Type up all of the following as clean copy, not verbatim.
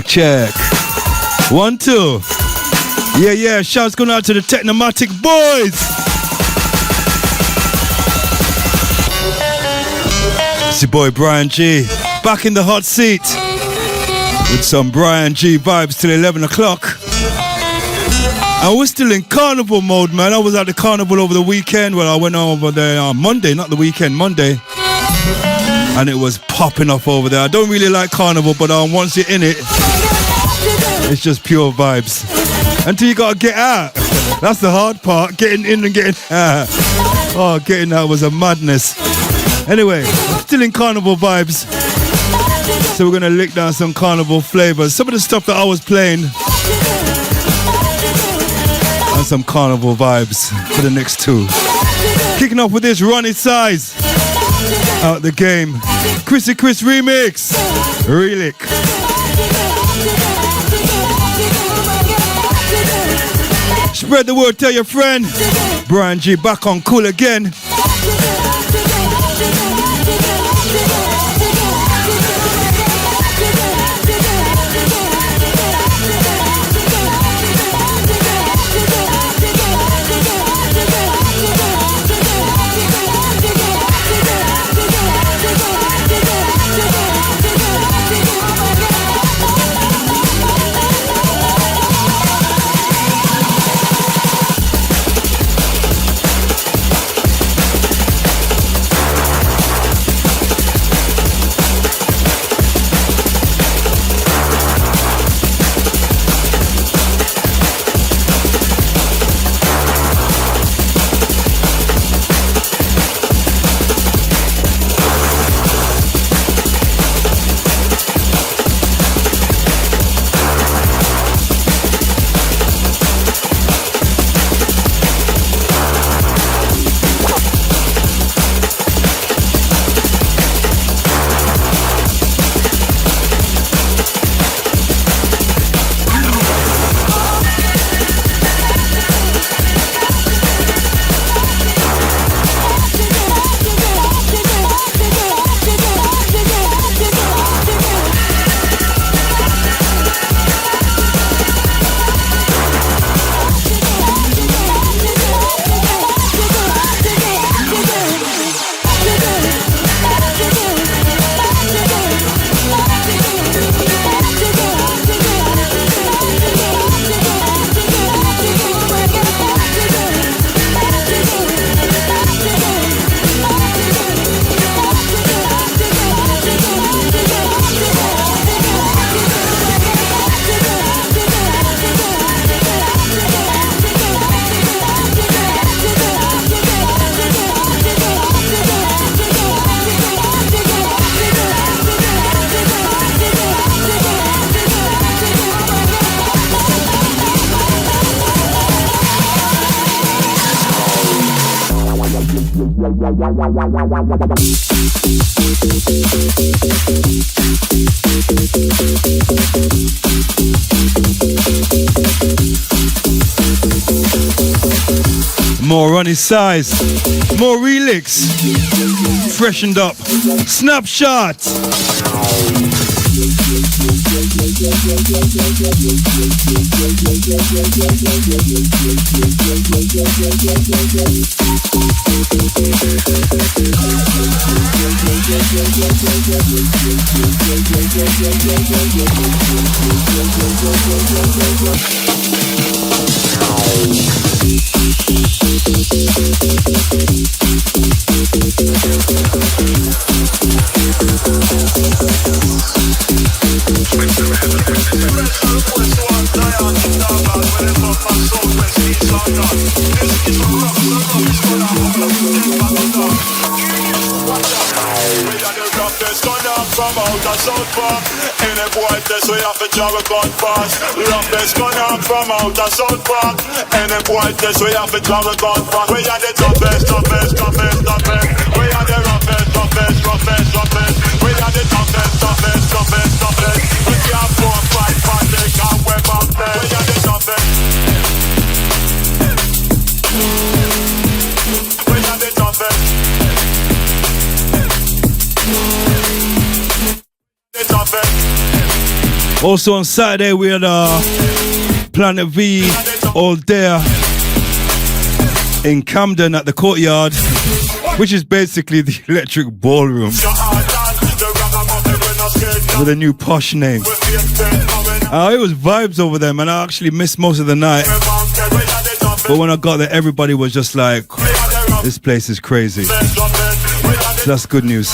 Check. 1, 2. Yeah. Shouts going out to the Technomatic boys. It's your boy Bryan G. Back in the hot seat with some Bryan G vibes till 11 o'clock. And we're still in carnival mode, man. I was at the carnival over the weekend. Well, I went over there on Monday, not the weekend, Monday. And it was popping off over there. I don't really like carnival, but once you're in it, it's just pure vibes. Until you gotta get out. That's the hard part, getting in and getting out. Oh, getting out was a madness. Anyway, still in carnival vibes. So we're gonna lick down some carnival flavors. Some of the stuff that I was playing. And some carnival vibes for the next two. Kicking off with this Ronnie Size. Out the game. Chrissy Chris remix. Relic. Spread the word, tell your friend. Bryan G back on Kool again. More Ronnie Size, more relics, freshened up, snapshot. From outer South Park, any boy test we have to drive a gun fast. Roughest gun up from outer South Park, any boy test we have to drive a gun fast. We are the toughest. We are the roughest. We are the toughest. We can't go and fight, they can't whip up there. We are the toughest. We are the toughest. The toughest. Also on Saturday we had Planet V all there in Camden at the Courtyard, which is basically the Electric Ballroom with a new posh name. It was vibes over there, man. I actually missed most of the night, but when I got there, everybody was just like, this place is crazy. So that's good news.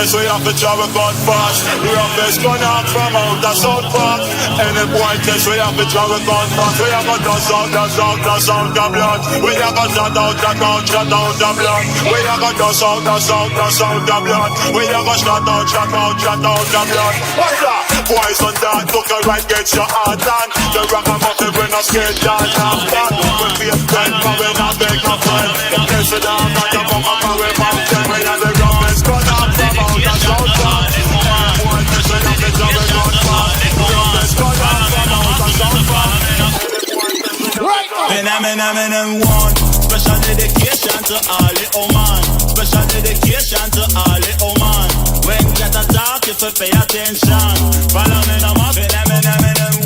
So you have to travel God fast. Roughest gun out from out the South Park. Any boy test we have to travel God fast. We have to dust out the blood. We have to shut out the blood. We have to dust out the blood. We have to shut out the blood. What's that? Boys on that, took a right, get your heart on. The rock and muffin when I skate down and back. When we have friend, but when I beg my friend. Yes, it down, got your mama, but we're mountain. We have the roughest gun out from out the South Park. Boy, this way up the travel God fast. Roughest gun out from out the South Park. And I'm one. Special dedication to all the man. Special dedication to all the man. When get a talk, if you pay attention. Follow me now, I'm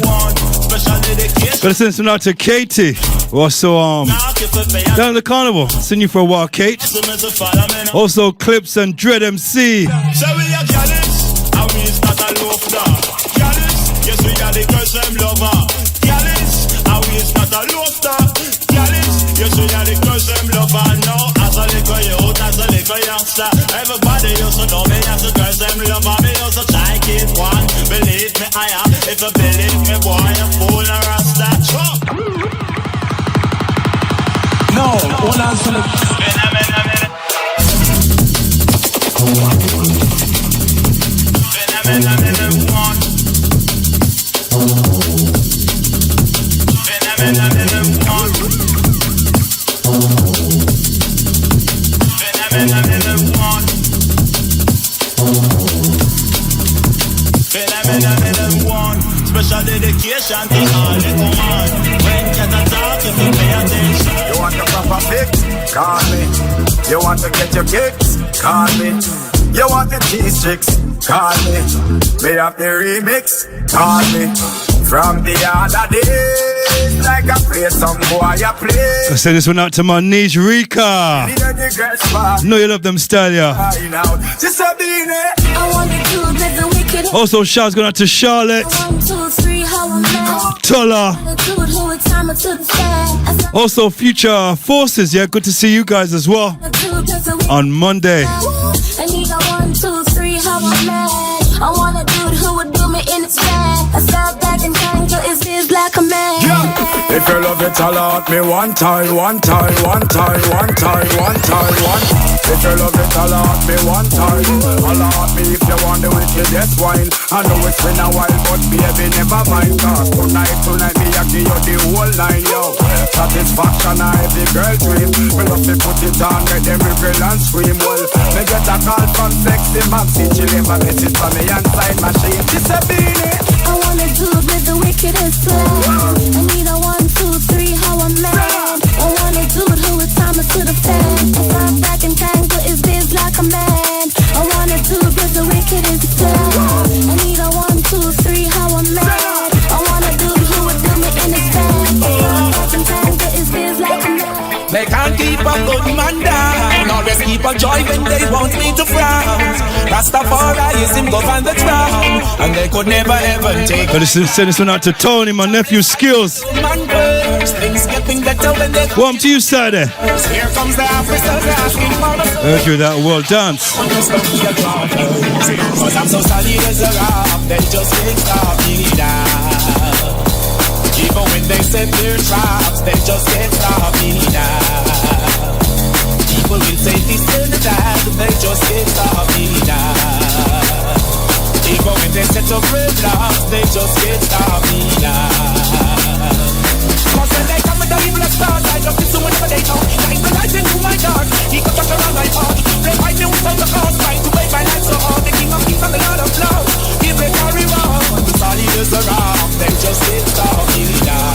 one. Special dedication. Gotta send some out to Katie. Also, down at the carnival. Send you for a while, Kate. Also, Clips and Dread MC. So we are jealous, and we start a love dog. Jealous, yes we are the girls them lover. Jealous, and we start a love dog. Jealous, yes we are the girls them lover. Now as a little youth, as a little youngster, everybody used to know me as a girls them lover. Me used to try keep one. Believe me, I am. If you believe me, boy, you fool or rasta. No, hold on, Philip. Special dedication to all the woman. When get a talk, if you pay attention. You want the proper fix? Call me. You want to get your kicks? Call me. You want the cheese chicks? Call me. Me have the remix? Call me. From the other days, like I play some boy, I play. I send this one out to my niece Rika. Know you love them style, yeah. Also, shouts going out to Charlotte. 1, 2, 3, how I'm mad. Tola. Also, Future Forces, yeah. Good to see you guys as well on Monday. I need a 1, 2, 3, how I'm mad. I want a dude who would do me in its bag. I start back and tangle, it's his like a man. Yeah. If you love it, tell out me one time. If you love it, tell out me one time. Allow me if you want the wickedest wine. I know it's been a while, but baby, never mind. Cause tonight, me I give you the whole line, yo. Satisfaction, I have the girl dream. We love to put it on, get them rebel and scream. Well, me get a call from sexy Maxi. She leave a message for me inside machine. She's a beanie. I want a dude with the wickedest plan. I need a 1, 2, 3, how I'm mad. I want a dude who would time it to the fan. I start back and tangle, it's biz like a man. I want a dude with the wickedest plan. I need a 1, 2, 3, how I'm mad. I want a dude who would do me in his bag. I start back and tangle, it's biz like a man. They can't keep a good man down. Always keep a joy when they want me to frown. Rastafari is him govern the crown. and they could never ever take. But send this one out to Tony, my nephew Skills. Things getting better when they Warm to you, side there. Here comes the officers asking for the Heard you that world dance. Cause I'm so solid as a rock, they just can't stop me now. Even when they set their traps, they just can't stop me now. People will say this and that, they just can't stop me now. Even when they set up roadblocks, they just can't stop me now. Cause when they come with the evil stars, I just listen whenever they talk. Shine the light into my dark, he got touch around my heart. They fight me without the cause, trying to make my life so hard. The king of kings and the lord of love, give me carry on. The solid as a rock, they just can't stop me now.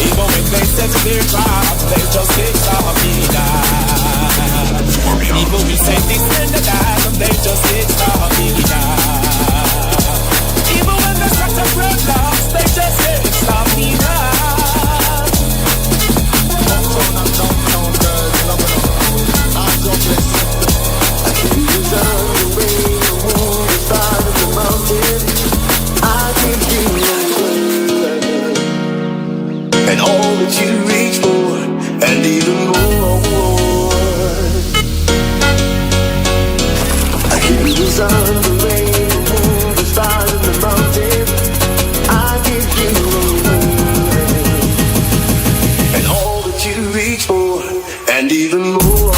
Even when they set their traps, they just can't stop me now. People will say this and that, and they just can't stop me now. Even when they set up roadblocks, they just can't stop me now. Downtown, girls, love it up. I'm so blessed. I can use the rain, the moon, the stars, and the mountain. I can give you and all that you reach for, and even more. I give you the sun, the rain, the moon, the stars, and the mountain. I give you and all that you reach for, and even more.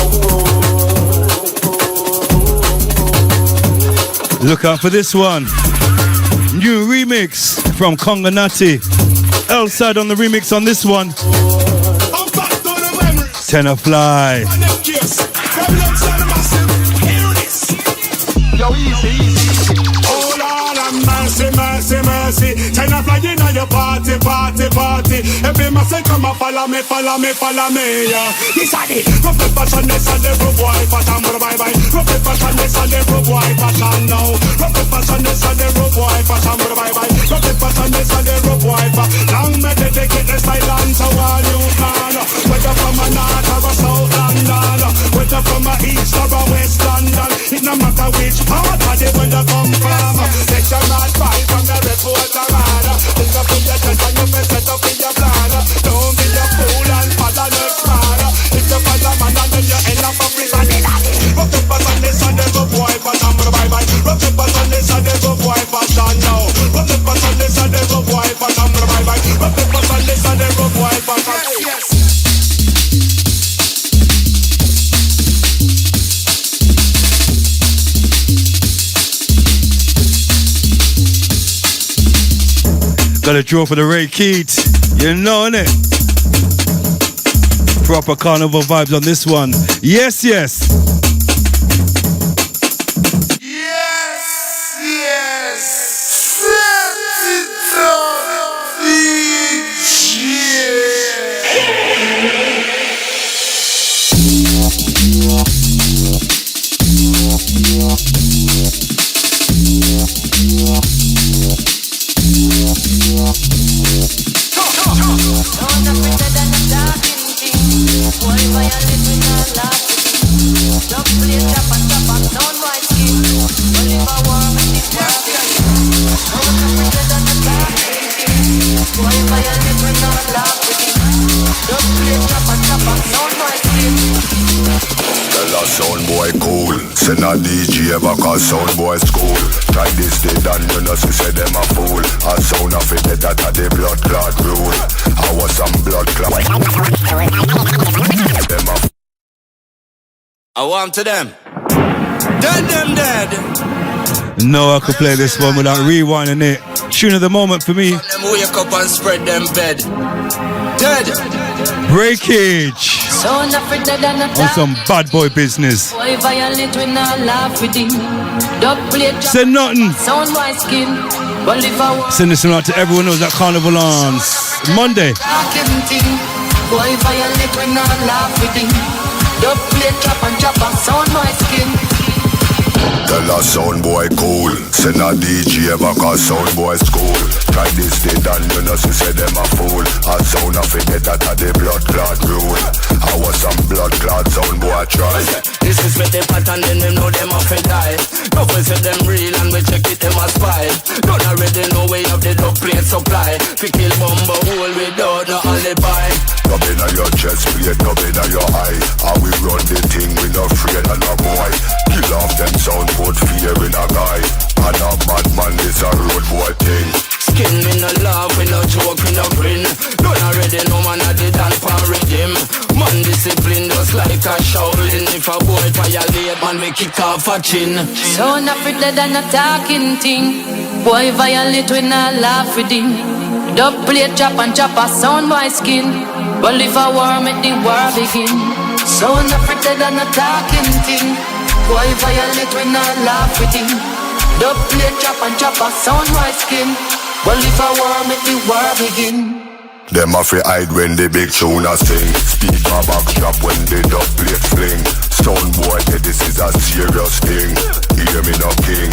Look out for this one. New remix from Konganati. L-side on the remix on this one. Tenor Fly. Yo, easy. Oh Lord, have mercy, mercy, mercy. Tenor Fly in your party. Every man say come and follow me, yeah. This are the rough fashion, this are the rough boy fashion, bye. Rough fashion, this are the rough boy fashion now. Rough fashion, this are the rough boy fashion, bye. Rough fashion, this are the rough boy fashion. Long may they take the silence of all you can. Whether from a north or a south London, whether from a east or a west London, it no matter which part of the world you come from. Let your not fight from the reporter man. Think up in your chest and you may set up in your plan. Don't be a fool and follow next man. If you follow man and then you end up a prison. Rough the pass and this and the good boy fashion, bye. Rough the pass and this and the good boy fashion now. Rough the pass and this and the good boy fashion, bye. Rough the pass and this and the good boy fashion. Yes. Got a draw for the Ray Keat. You know, innit? Proper carnival vibes on this one. Yes. Sound boy cool, send a DJ back a sound boy school. Try this day done, you know, she say them a fool. A sound of it that a the blood clot rule. I was some blood clot. I want to them. Dead. No, I could play this one without rewinding it. Tune of the moment for me. Them wake up and spread them bed. Dead. Breakage. On some bad boy business. Say nothing. Send this one out to everyone who's at Carnival on Monday. Boy violate when I laugh with him. Dub play trap and chop and sound my skin. Tell a sound boy cool, send a DJ back a sound boy school. Try this day done, you know, she say them a fool. A sound of it that a the blood clot rule. I was some blood clot sound boy try. This is with the pattern, then them know them off and die. Couple say them real and we check it, them And a madman is a road boy thing. Skin me no laugh, we no joke, we no grin. Don't already know man I did and for rhythm. Man discipline just like a Shaolin. If a boy violate, man we kick off a chin. So not afraid than a talking thing. Boy violate, we not laugh with him. Dub plate chop and chop a sound by skin. Well if a war make the war begin. So not afraid than a talking thing. Boy violate, we not laugh with him. Dub plate chop and chop a sound by skin. Well if a war make the war begin. Them a fi hide when the big tune a sing. Speaker back drop when the dub plate fling. Sound boy, yeah, this is a serious thing. Hear me no king.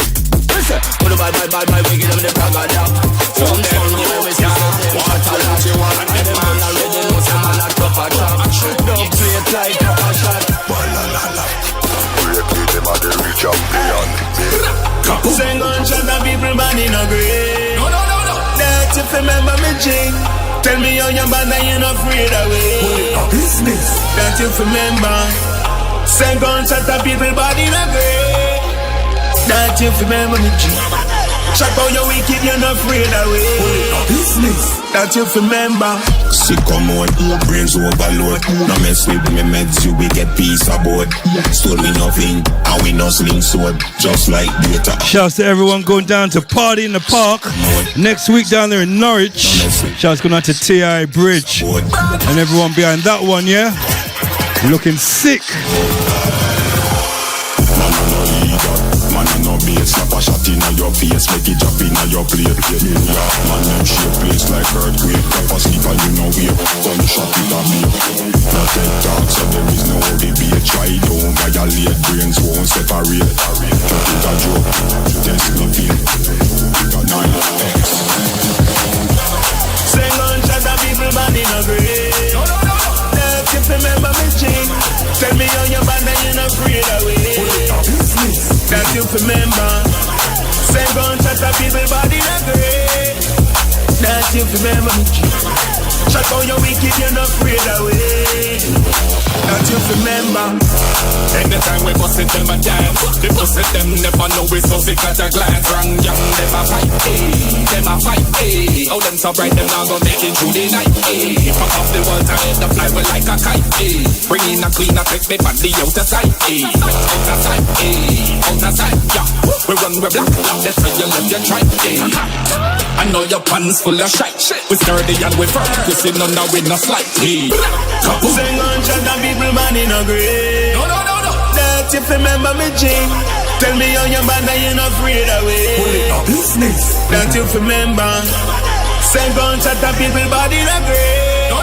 Put a bad, we give them the brag of that. Some sound boy, we say what a lot you want. And them man already know some man a tough a trap. Dub plate like a shot. Break it, them a the real champion. Sing on shot and people man in a grave. No. That if you remember me jing. Tell me how your band and you're not afraid away. Business. That you remember. Sing on shot and people body in a grave. That you remember me jing. Check out your wicked, you're not afraid away. Business. That you remember. Sick come on, brains overload. No mess with me meds, you will get peace aboard. Stole me nothing, and we no sling sword. Just like data. Shouts to everyone going down to Party in the Park next week down there in Norwich. Shouts going out to TI Bridge and everyone behind that one, yeah? Looking sick. No base, slap a shot in your face, make it drop in your plate. Yeah, man, them shake place like earthquake. Pepper sleep and you know we gunshot with a beat. No TED talk, so there is no debate. Try don't violate, brains won't separate. Cut it a joke, test nothing. 9X. Sing on shot and people man in a grave. That if you remember me jing. Tell me how your band and you're not afraid away. That you remember. Say gun shot a people body in a grave. That you remember me. Check out your wicked, you're not afraid away. That you remember. Anytime we bust it, them a dance. They bust it, them never know we so sick at a glance. Wrong young, them a fight, them a fight, Oh, them so bright, them now go make it through the night, Pop off the wall, time the fly with like a kite, Bring in a clean, take me body out the sight, Out the sight, yeah. We run, we black, that's how you left your tripe, I know your pants full of shite. We sturdy and we firm. You see none now we no slight. Sing on shot and people man in a grave. No. That if you remember me jing. Tell me how your band and you're not afraid away. Business. That you remember. Sing on shot and people body in a grave. No.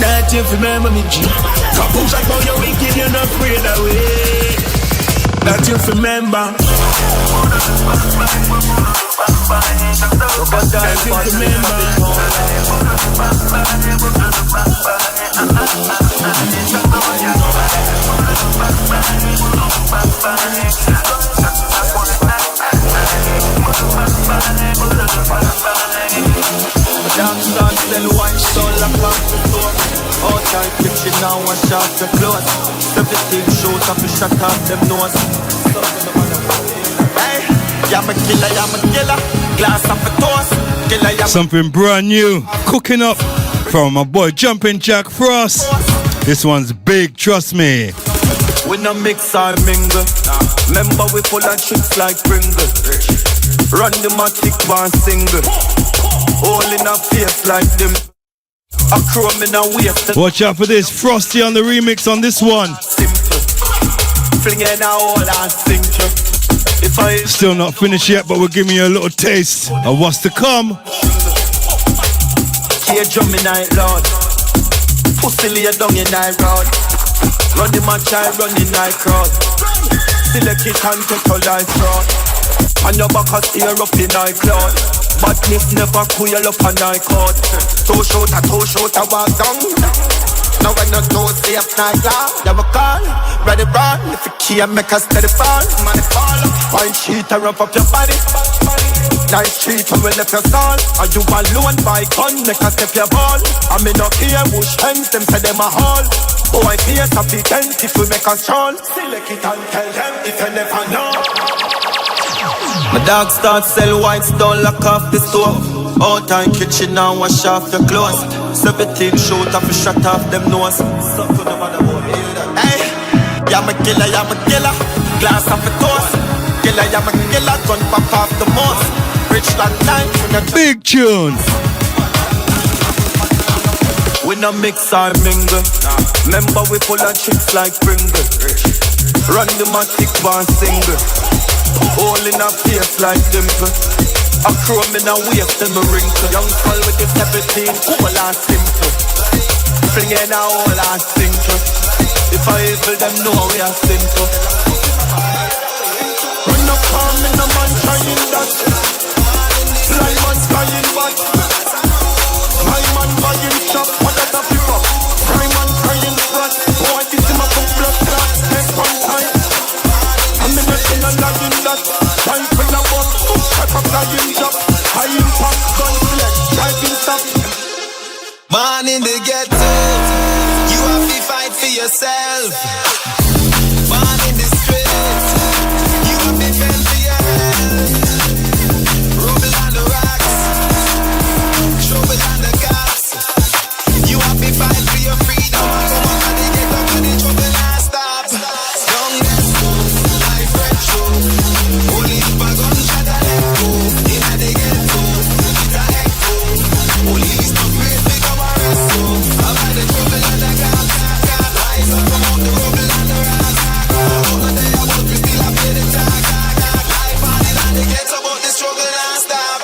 That you remember me jing. Check out your wicked, you're not afraid away. That you remember. That you remember. Dance dance, then wine soul across the floor. All time kitchen now and shot the clothes. 17 shows up and shut up them nose. Hey, I'm a killer. Glass up a toast. Killer, Something brand new cooking up from my boy Jumping Jack Frost. This one's big, trust me. We no mix or mingle. Remember we full of tricks like Pringle. Run the matic one single. All in a face like them. A chrome in a waist. Watch out for this, Frosty on the remix on this one. Simple. Flinging a hole and sinking. If I Still not finished yet, but we're giving you a little taste of what's to come. Here drumming night loud. Pussy lay down in night road. Run the match, I run in night crowd. Select it and take a life road. And your back has ear up in night cloud. Badness never cool up a night cloud. Toe shoot, I walk down. Now when no toe safe night loud. Never call, ready run. If you can't make a steady fall, money fall. Find sheet and rough up your body. Nice street and we left your soul. And you alone by gun, make a step your ball. I me no care bush hens, them say them a haul. Boy face a fit tent if we make a stroll. Select it and tell them if you never know. My dog start sell whites, don't lock off the stove. Out in kitchen and wash off your clothes. 17 shoot off a shot off them nose. Hey, I'm a killer, I'm a killer. Glass off a toast. Killer, I'm a killer. Gun pop off the most. Rich like time. Big tune. We no mix or mingle. Remember we full of chicks like Pringle. Run the matic one single. All in a face like dimple. A chrome in a waist and me wrinkle. Young fall with the 17, cool and simple. Flinging a whole and single. If I evil them know we are simple. Run up on me no man trying that. Fly man flying back. My man buying shop, what that a pick up. Cry man crying flat. Boy this him a put blood clot. Next one time I'm in the thing and lying that. Time for the bus, type of flying job. High impact, gun select, driving stop. Man in the ghetto, you have to fight for yourself. Man in the streets, you have to fend for your health. Rubble on the rocks, trouble on the cops. You have to fight for your freedom. Come on, and they get up and the trouble not stop. Young Nesco, life retro. Only if I gun shot a let go. In the ghetto, it's a echo. Police not great, they come arrest you. I've had the trouble and the cops. Rise up from out the rubble and the rocks. All of the about we still have the talk. Life on it and they get about the struggle not stop.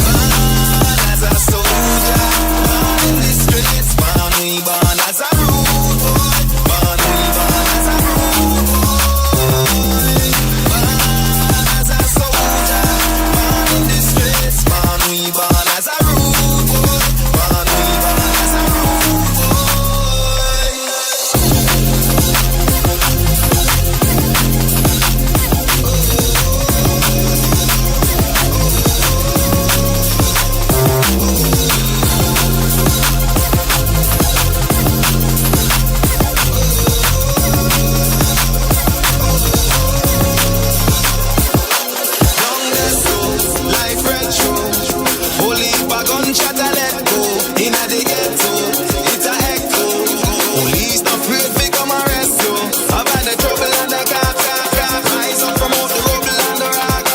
Man as a soldier, man in the streets, man we born as a rude boy, man we born as a rude boy. Man as a soldier, man in the streets, man we born as a rude boy, man we born as a rude boy. Life retro, only if a gunshot a let go. Inna the ghetto, it's a echo. Police not afraid fi come arrest you. I've had the trouble and the cops. Rise up from out the rubble and the rock.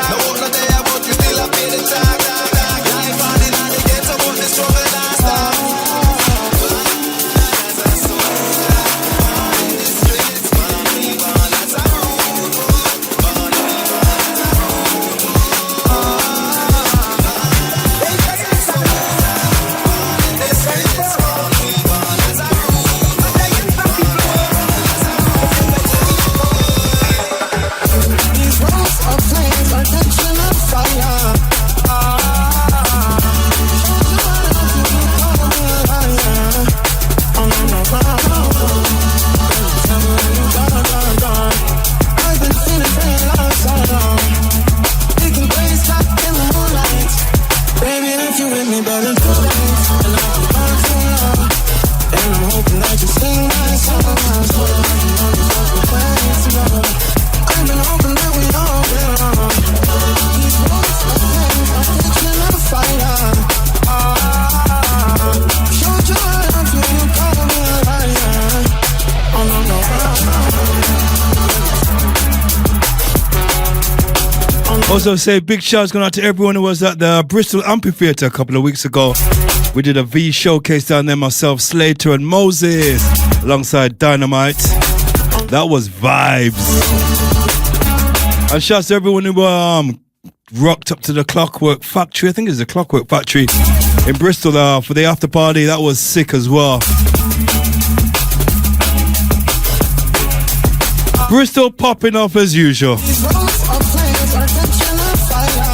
No one not there, but you still a pay the tag. Life on inna the ghetto, but the struggle not stop. As a soldier, man in the streets, man we born as a rude boy, man we born as a rude boy. These walls of flames are catching on fire. I've been feeling very lost so long. Taking place back in the moonlight. Baby, if you with me, better do it. And I can burn for love. And I'm hoping that you sing my song. I've been hoping that we all belong. These walls of flames are catching on fire. Showed your heart until you call me a liar. Oh no, no, Also say big shouts going out to everyone who was at the Bristol Amphitheatre a couple of weeks ago. We did a V showcase down there, myself, Slater and Moses, alongside Dynamite. That was vibes. And shouts to everyone who rocked up to the Clockwork Factory. I think it's the Clockwork Factory in Bristol for the after party. That was sick as well. Bristol popping off as usual. these walls of flames are catching on fire.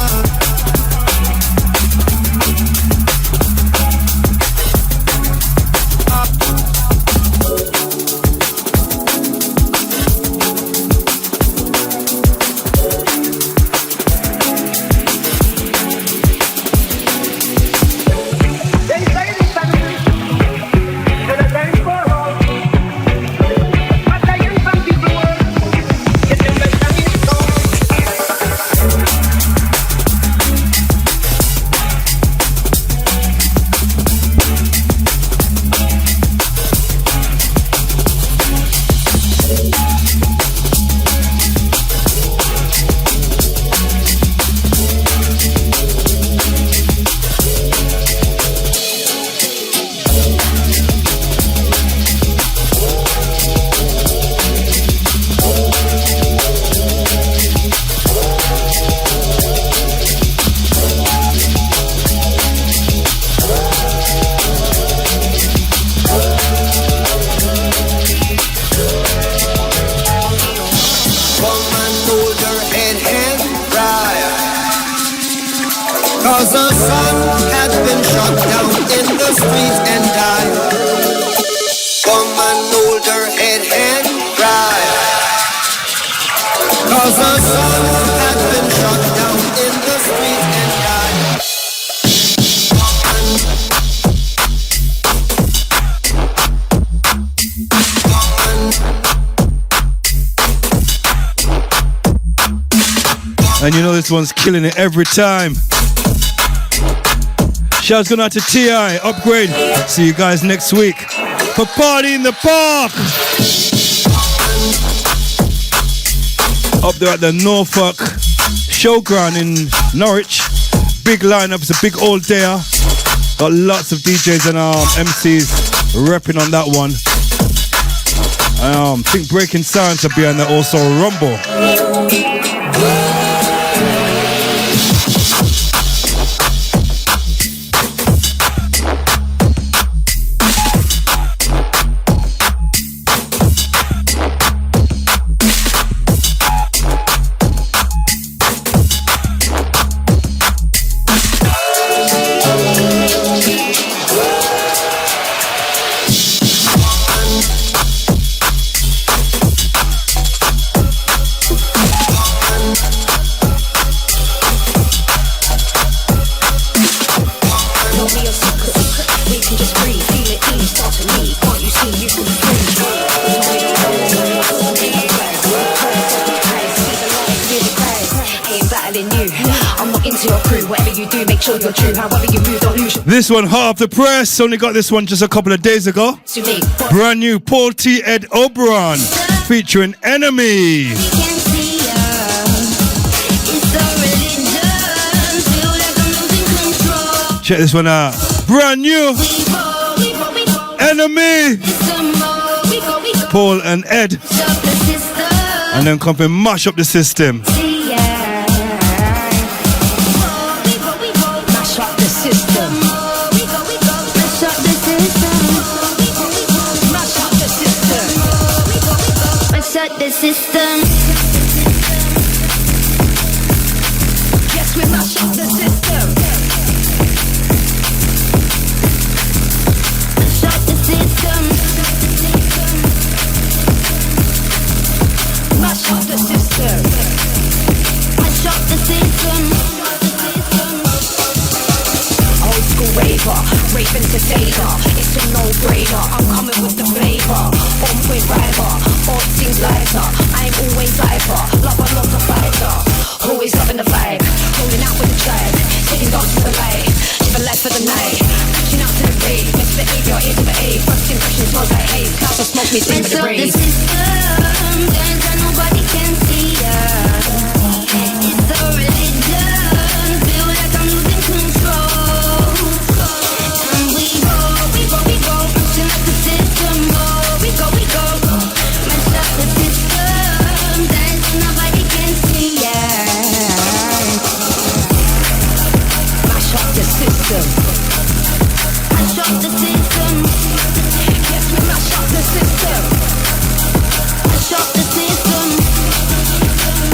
'cause her son had been shot down in the street and died. Come and hold her head and cry, 'cause her son had been shot down in the street and died. And you know this one's killing it every time. Shouts going out to T.I. Upgrade. See you guys next week for Party in the Park. Up there at the Norfolk Showground in Norwich. Big lineup, it's a big all day. Got lots of DJs and MCs repping on that one. I think Breaking Sounds will be on there also. Rumble. This one, half the press. Only got this one just a couple of days ago. Brand new Paul T. Ed Oberon featuring Enemy. Check this one out. Brand new Enemy. Paul and Ed. And then come and mash up the system. The system. Yes, we mash up the system. Mash up the system. Mash up the system. Mash up the system. Old school raver, raving to savor. It's a no-brainer. I'm coming with the flavor. On point rider. All things lighter, I'm always lighter. Love I'm not a fighter. Always loving the vibe. Rolling out with the tribe. Taking dogs to the light. Living life for the night. Reaching out to the rave. Misbehavior is the A. First impression smells like haze. Clouds of smoke me sing with the breeze. The system, dance and nobody can see us. It's a religion. Feel like I'm losing control. And we go. Pushing up the system. We go. Mash up the system, dance and nobody can see us. Mash up the system. Mash up the system. Yes, we mash up the system. Mash up the system.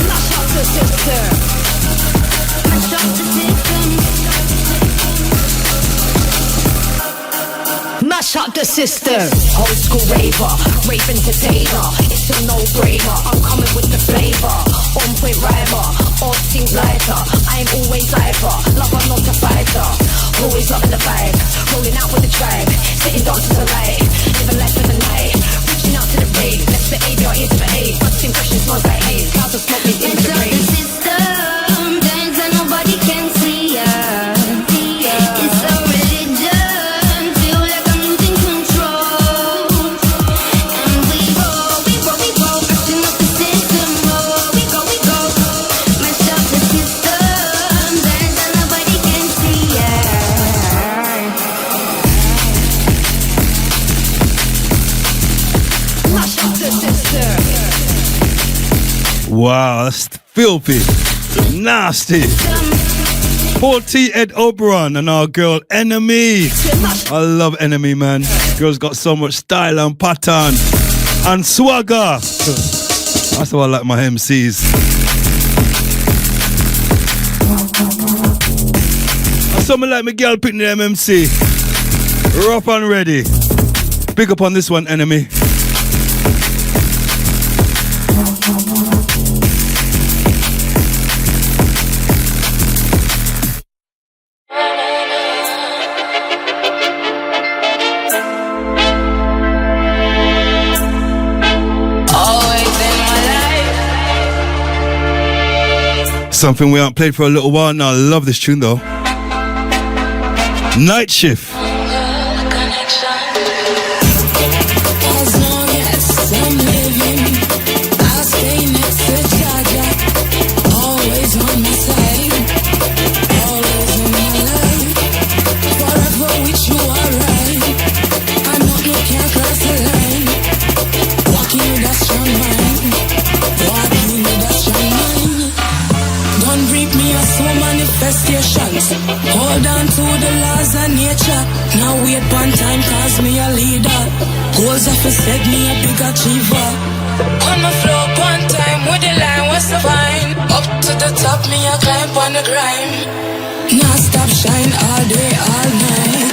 Mash up the system. Mash up the system. Mash up the system. Old school raver, rave entertainer. It's a no-brainer. I'm coming with the flavor. On point rhymer, all things lighter. I'm always lighter. Love I'm not a fighter. Always loving the vibe. Rolling out with the tribe. Sitting down to the light. Living life for the night. Reaching out to the rave. Let's behavior is the behave. First impression smells like haze. Clouds of smoke me in the rain. The system, dance and nobody can see us. It's a religion. Feel like I'm losing control. And we go. Mashing up the system. We go. Mash up the system. Dance and nobody can see us. Mash up the system. Wow, that's filthy. Nasty. Paul T. Ed Oberon and our girl Enemy. I love Enemy, man. Girl's got so much style and pattern and swagger. That's how I like my MCs. Something like Miguel picking the MMC. Rough and ready. Big up on this one, enemy. Something we haven't played for a little while now. I love this tune though. Night Shift. As long as I'm living, I'll stay next to Jaja. Always on my side, always in my life. Forever with you, alright. I know you can't cross the line. Walking with a strong mind, walking with a strong mind. Don't reap me as so manifestations. Hold on to the laws of nature. Now wait one time cause me a leader. Goals have said me a big achiever. On my floor one time with the line was so fine. Up to the top me a climb on the grind. Now stop shine all day all night.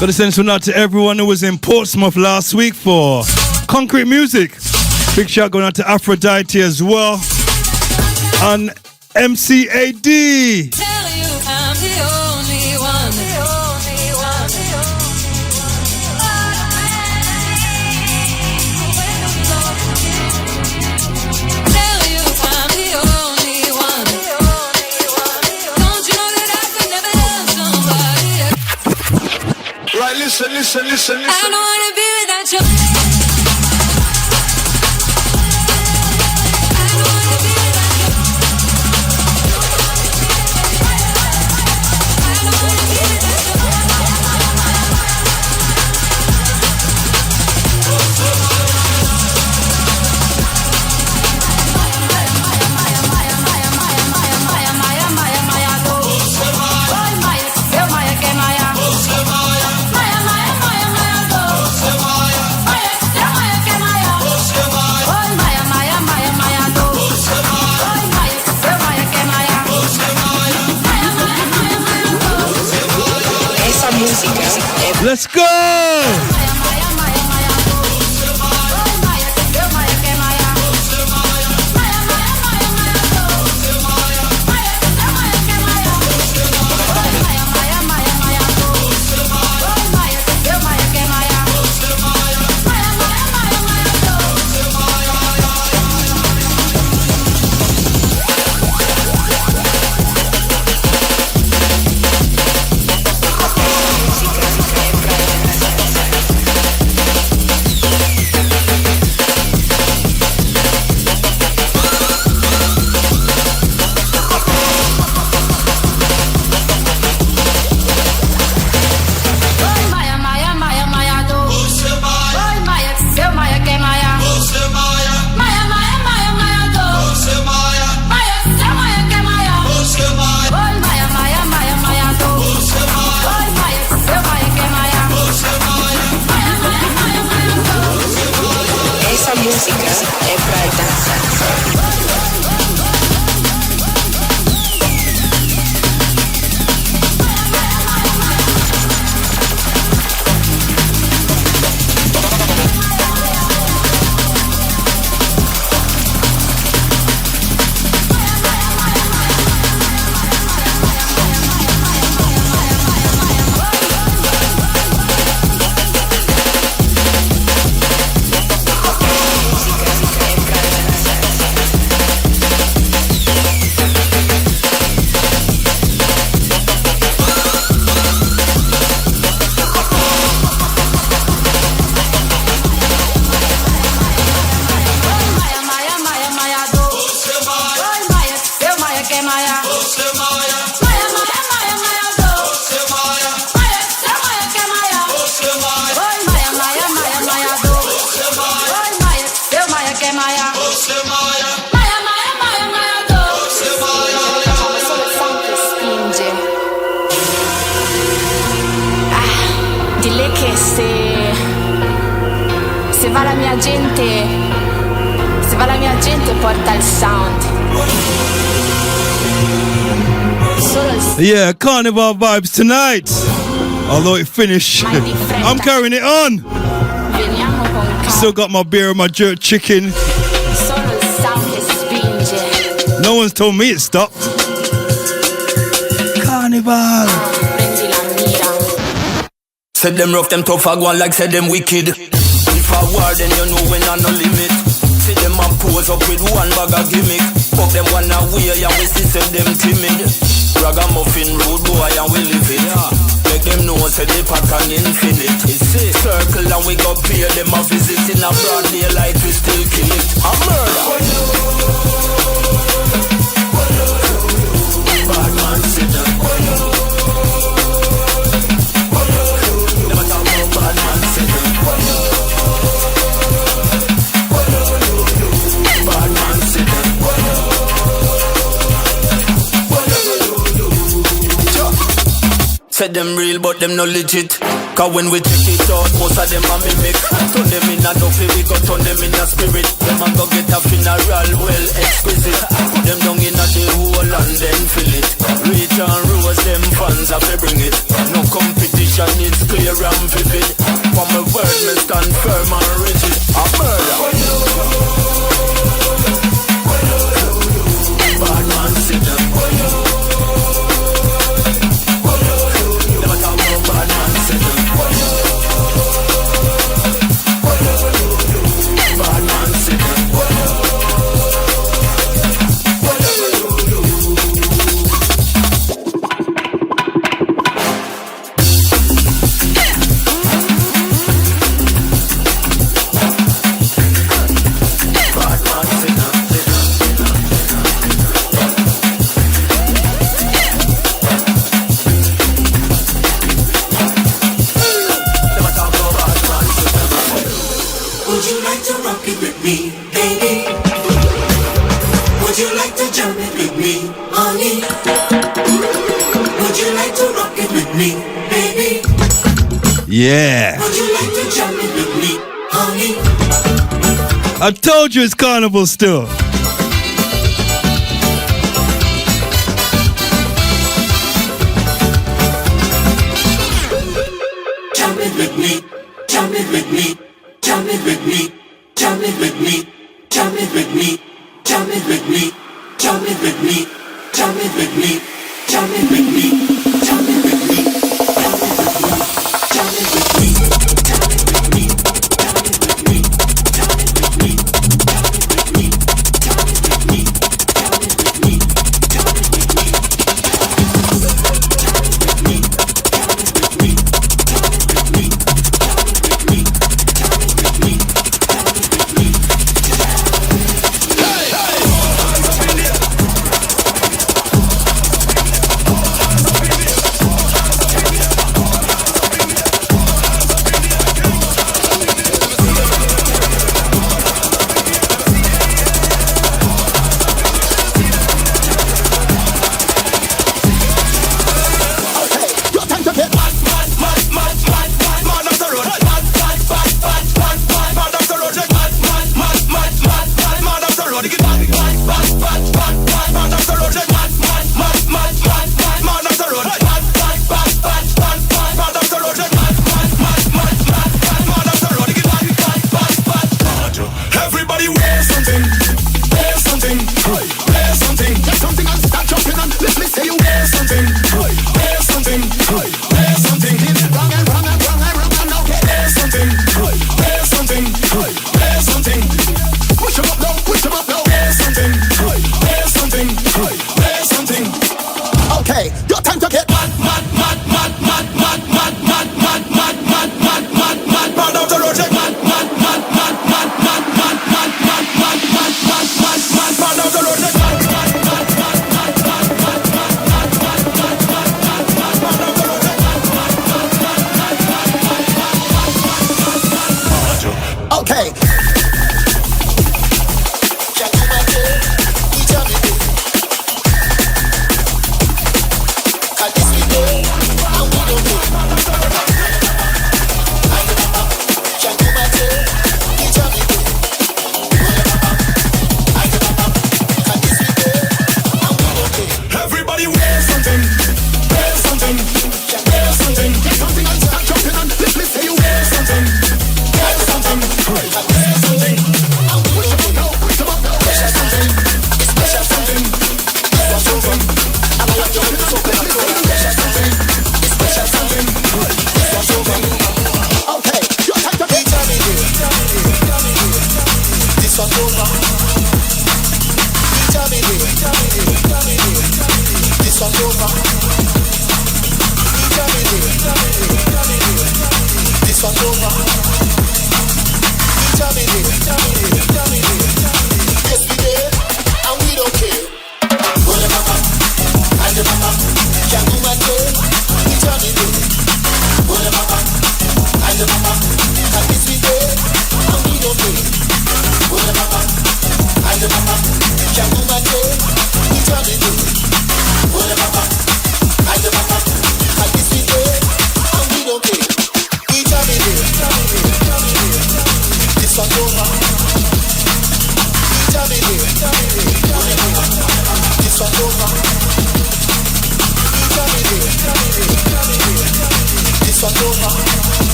Got to send this one out to everyone who was in Portsmouth last week for Concrete Music. Big shout going out to Aphrodite as well. And MCAD. Tell you I'm the only one. Tell you I'm the only one. Don't you know that I could never love somebody else? Right, listen. I don't wanna be without you. I don't wanna be without you. Let's go! Se va la mia gente porta il sound. Yeah, carnival vibes tonight. Although it finished, I'm carrying it on. Still got my beer and my jerk chicken. No one's told me it stopped. Carnival. Said them rough, them tough, I go on like said them wicked. If I war, then you know when I no limit. See them a pose up with one bag of gimmick. Fuck them one away and we see say them timid. Ragamuffin road boy and we live it. Make them know say the pack an infinite. It's a circle and we go pay them a visit. In a broad daylight we still kill it. A murder. Bad man sit down. Never talk about bad man sit down. Bad man sit down. Said them real but them no legit. Cause when we check it out, most of them are mimic. Turn them in a duffy, we go turn them in a spirit. Them a go get a funeral, well exquisite. Put them down in a the hole and then fill it. Reach and rose, them fans have to bring it. No competition, it's clear and vivid. For my word, me stand firm and rigid. A murder. Bad man sit down. Yeah. Would you like to jump in with me, honey? I told you it's carnival still. Jump in with me, jam it with me, jam it with me, jam it with me, jam it with me, jam it with me, jam it with me, jam it with me, jam it with me, jam it with me, jam it with me, jam it with me,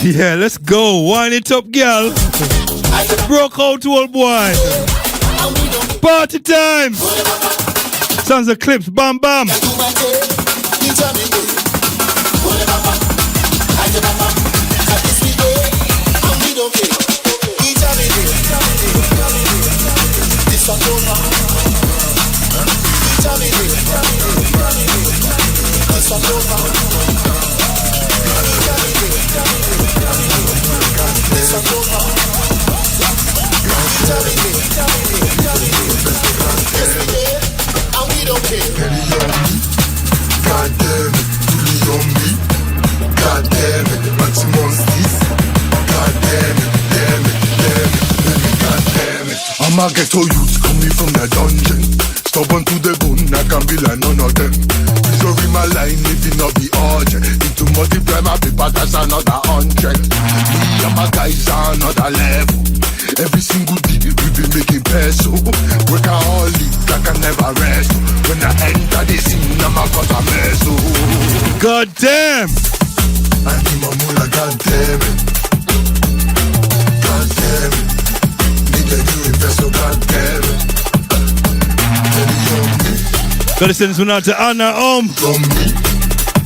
Yeah, let's go. Wind it up, girl. Broke out, old boy. Party time. Sounds of clips. Bam, bam. I'm a ghetto youth coming from the dungeon. Stubborn to the bone, I can be like none of them. Please don't read my line if it not be urgent. Need to multiply my paper, that's another 100. Me and my guys are another level. Every single day we be making peso. Workaholic, I can never rest. When I enter the scene, I'm a cut a mess. God damn! Anima mula, God damn it. God damn it. Nigga, you invest, so God damn it. Baby, on me. Gotta send this one out to Anna On me.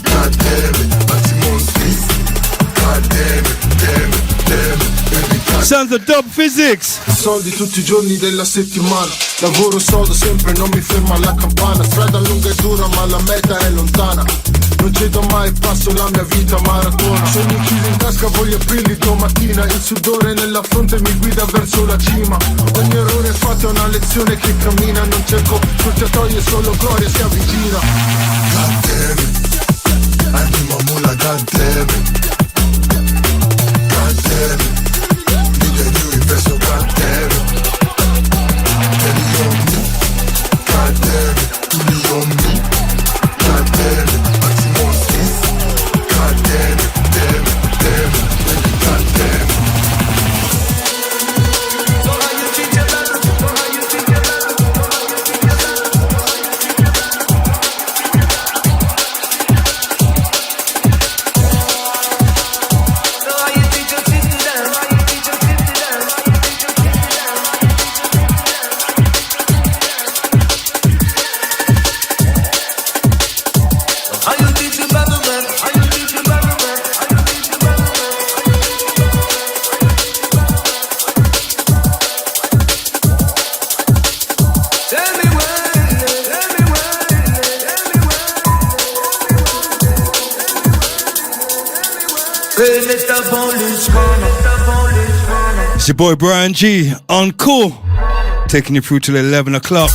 God damn it. Anti-monkeys. God damn it. Damn it. Damn it. Baby, God. Sounds of dub physics. Soldi tutti i giorni della settimana. Lavoro sodo sempre, non mi ferma la campana. Strada lunga e dura ma la meta è lontana. Non cedo mai, passo la mia vita maratona. Sogno chiuso in tasca, voglio aprirli domattina. Il sudore nella fronte mi guida verso la cima. Ogni errore fatto è una lezione che cammina. Non cerco scorciatoie, solo gloria si avvicina. God damn it. Anima mula, God damn it. God damn it. Nigga, you invest, so God damn it. Baby, on me. God damn it. Do me on me. God damn it. Anti-monkeys. God damn it. Damn it. Damn it. Baby, God damn it. So how you treat your love? So how you treat your love? So how you treat your love? So how you treat your sister? How you treat your sister? How you treat your brother, man? How you treat your brother, man? How you treat your brother, man? Tell me why, tell me why, tell me why. Hey, Mr. Policeman, Mr. Policeman. It's your boy Bryan G on Kool, taking you through till 11 o'clock.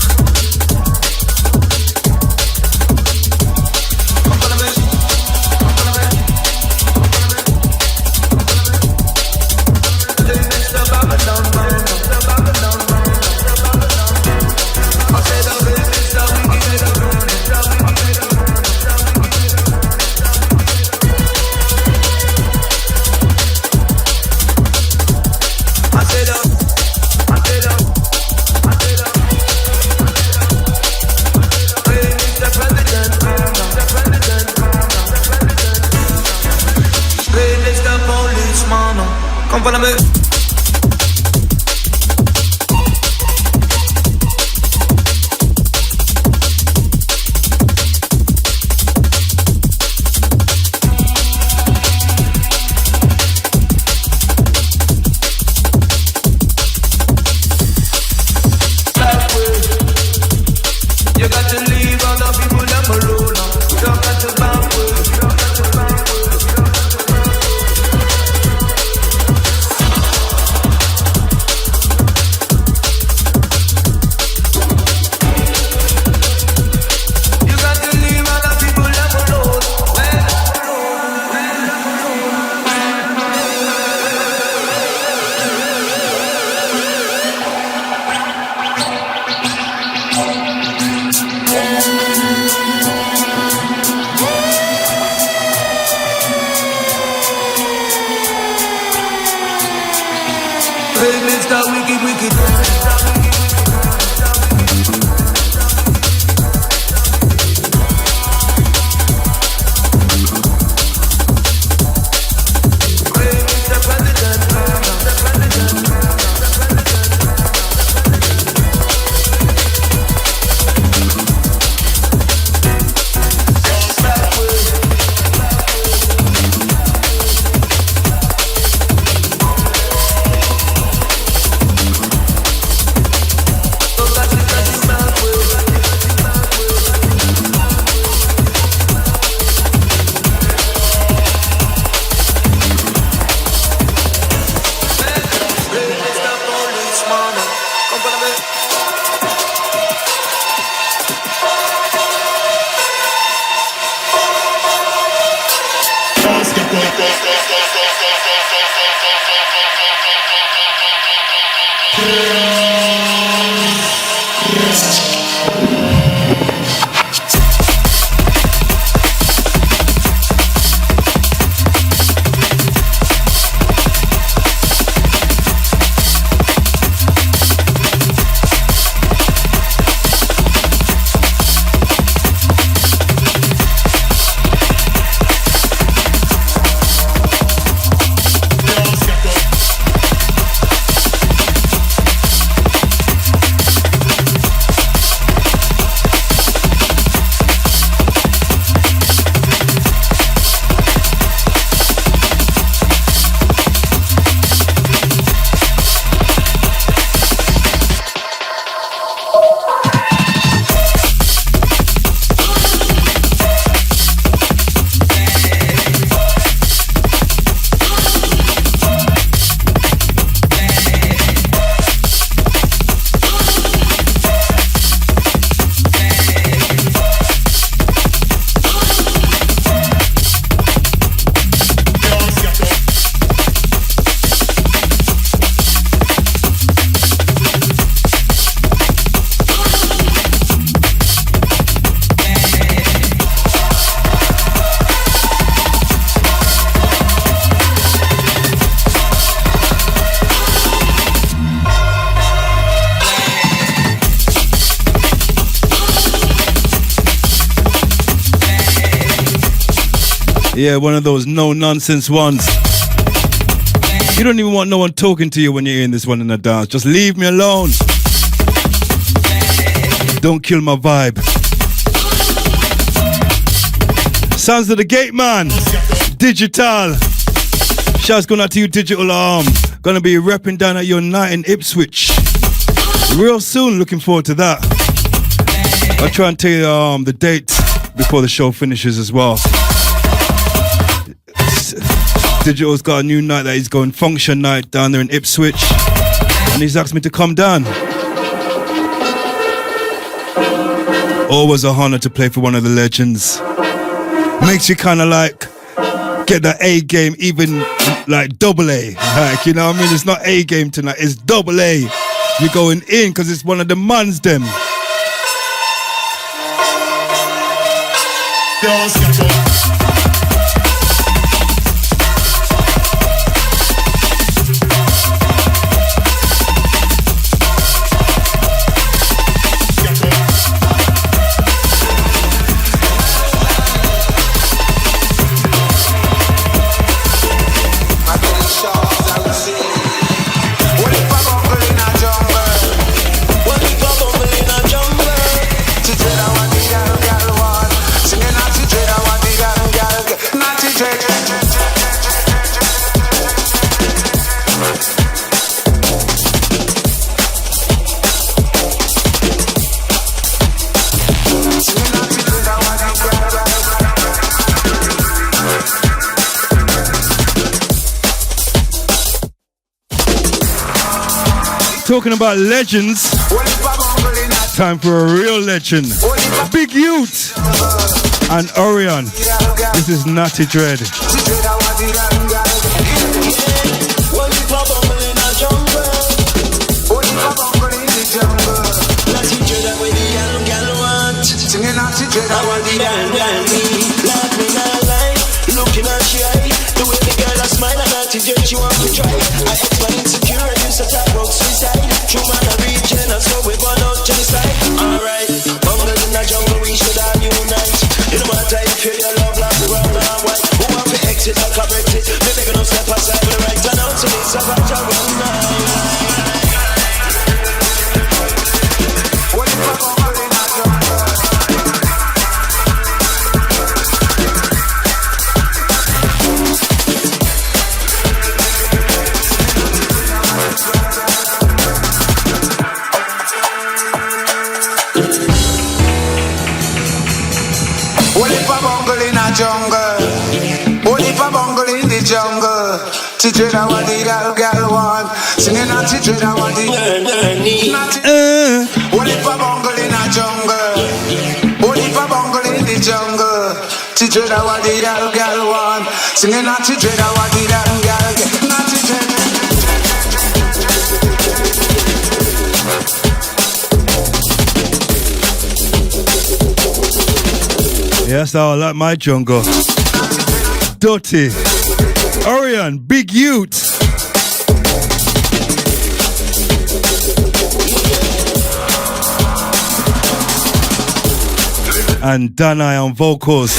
Come follow me. You got to leave all the people them alone. You don't got to backward. You don't got to backward. You got to leave all the people them alone. Hey, Mr. Wicked, wicked. Hey, Mr. President, Mr. President. Yeah, one of those no-nonsense ones. You don't even want no one talking to you when you're hearing this one in the dance. Just leave me alone. Don't kill my vibe. Sounds of the Gate Man. Digital. Shouts going out to you, Digital Arm. Gonna be repping down at your night in Ipswich real soon. Looking forward to that. I'll try and tell you the date before the show finishes as well. Digital's got a new night that he's going, function night down there in Ipswich, and he's asked me to come down. Always a honor to play for one of the legends. Makes you kind of like get that A game, even like double A. Like, you know what I mean? It's not A game tonight, it's double A. You're going in because it's one of the mans them. Talking about legends, time for a real legend. Big Youth and Orion. This is Natty Dread. She want to try. I explain insecure and you such a broke suicide. True man a region and so we burn out genocide. Alright, bungle in the jungle we should all unite. It don't matter if you your love like brown or white. Who want to exit like a Brexit? They make no step aside the right and out to this about your own night. Teacher, I want the girl one. Singing a teacher, I want the what if I bungle in a jungle? What if I bungle in the jungle? Teacher, I want the girl one. Singing a teacher, I want the girl. Not Yeah, that's how I like my jungle. Dirty. Orion, Big Youth. And Danai on vocals.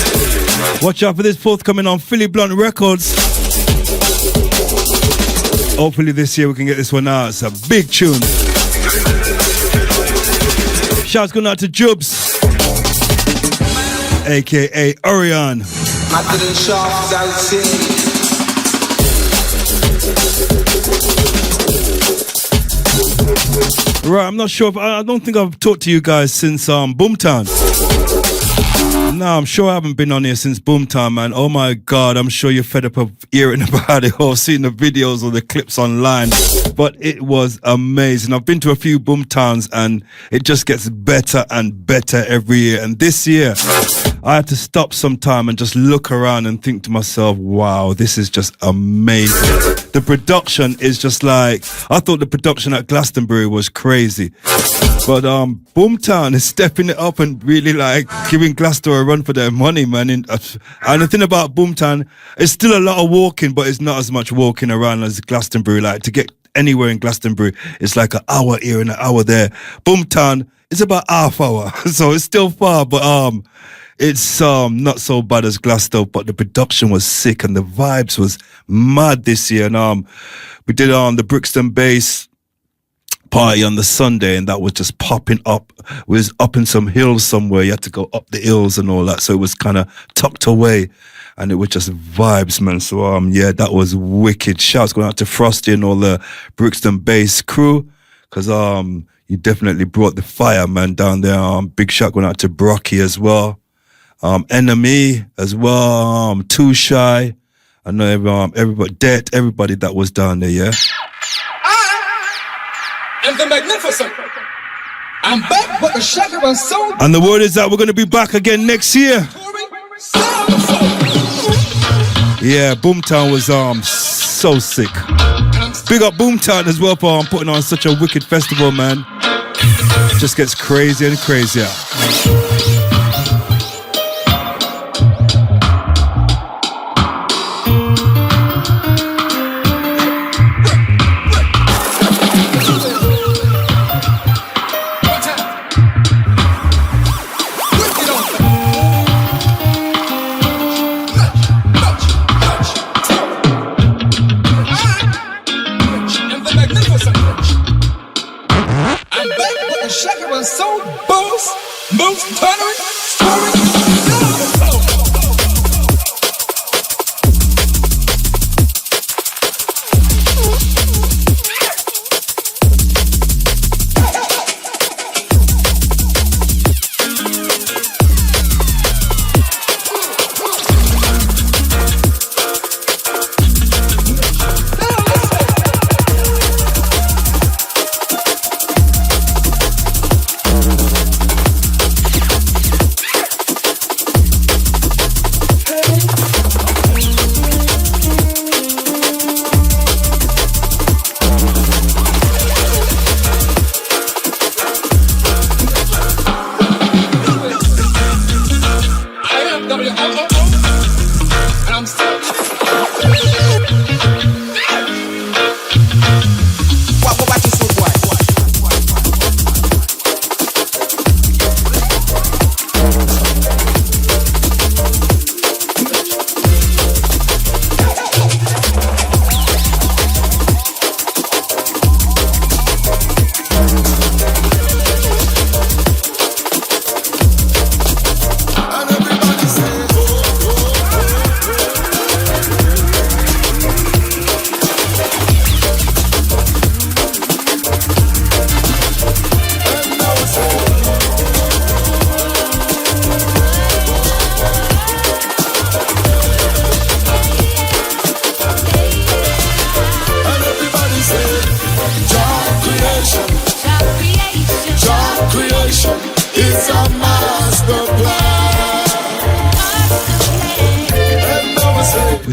Watch out for this forthcoming on Philly Blunt Records. Hopefully this year we can get this one out. It's a big tune. Shouts going out to Jubs, aka Orion. Right, I'm not sure if I don't think I've talked to you guys since Boomtown. No, I'm sure I haven't been on here since Boomtown, man. Oh my God, I'm sure you're fed up of hearing about it or seeing the videos or the clips online. But it was amazing. I've been to a few Boomtowns and it just gets better and better every year. And this year, I had to stop sometime and just look around and think to myself, wow, this is just amazing. The production is just like, I thought the production at Glastonbury was crazy. But Boomtown is stepping it up and really like giving Glastonbury a run for their money, man. And the thing about Boomtown, it's still a lot of walking, but it's not as much walking around as Glastonbury. Like to get anywhere in Glastonbury, it's like an hour here and an hour there. Boomtown is about half hour, so it's still far, but It's not so bad as Glasgow, but the production was sick and the vibes was mad this year. And we did the Brixton Bass party on the Sunday, and that was just popping up. We was up in some hills somewhere. You had to go up the hills and all that, so it was kind of tucked away, and it was just vibes, man. So yeah, that was wicked. Shouts going out to Frosty and all the Brixton Bass crew, because you definitely brought the fire, man, down there. Big shout going out to Brocky as well. Enemy as well, Too Shy. I know everybody, Debt, everybody that was down there, yeah. And the magnificent. I'm back with the shaker and soul. And the word is that we're going to be back again next year. Yeah, Boomtown was so sick. Big up Boomtown as well for putting on such a wicked festival, man. Just gets crazier and crazier.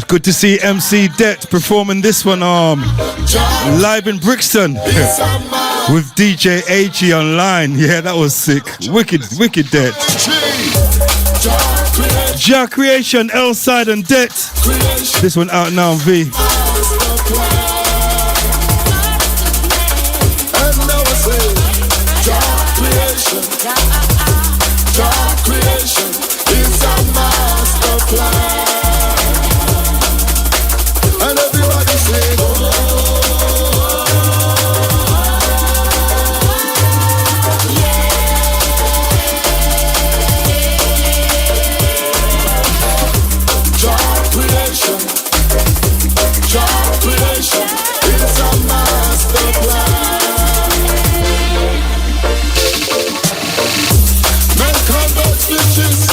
Good to see MC Det performing this one live in Brixton with DJ AG online. Yeah, that was sick. Wicked Det. Ja Creation, L-Side and Det. This one out now on V. Creation is a master plan. And everybody say, creation is a master plan. Mankind, bitches.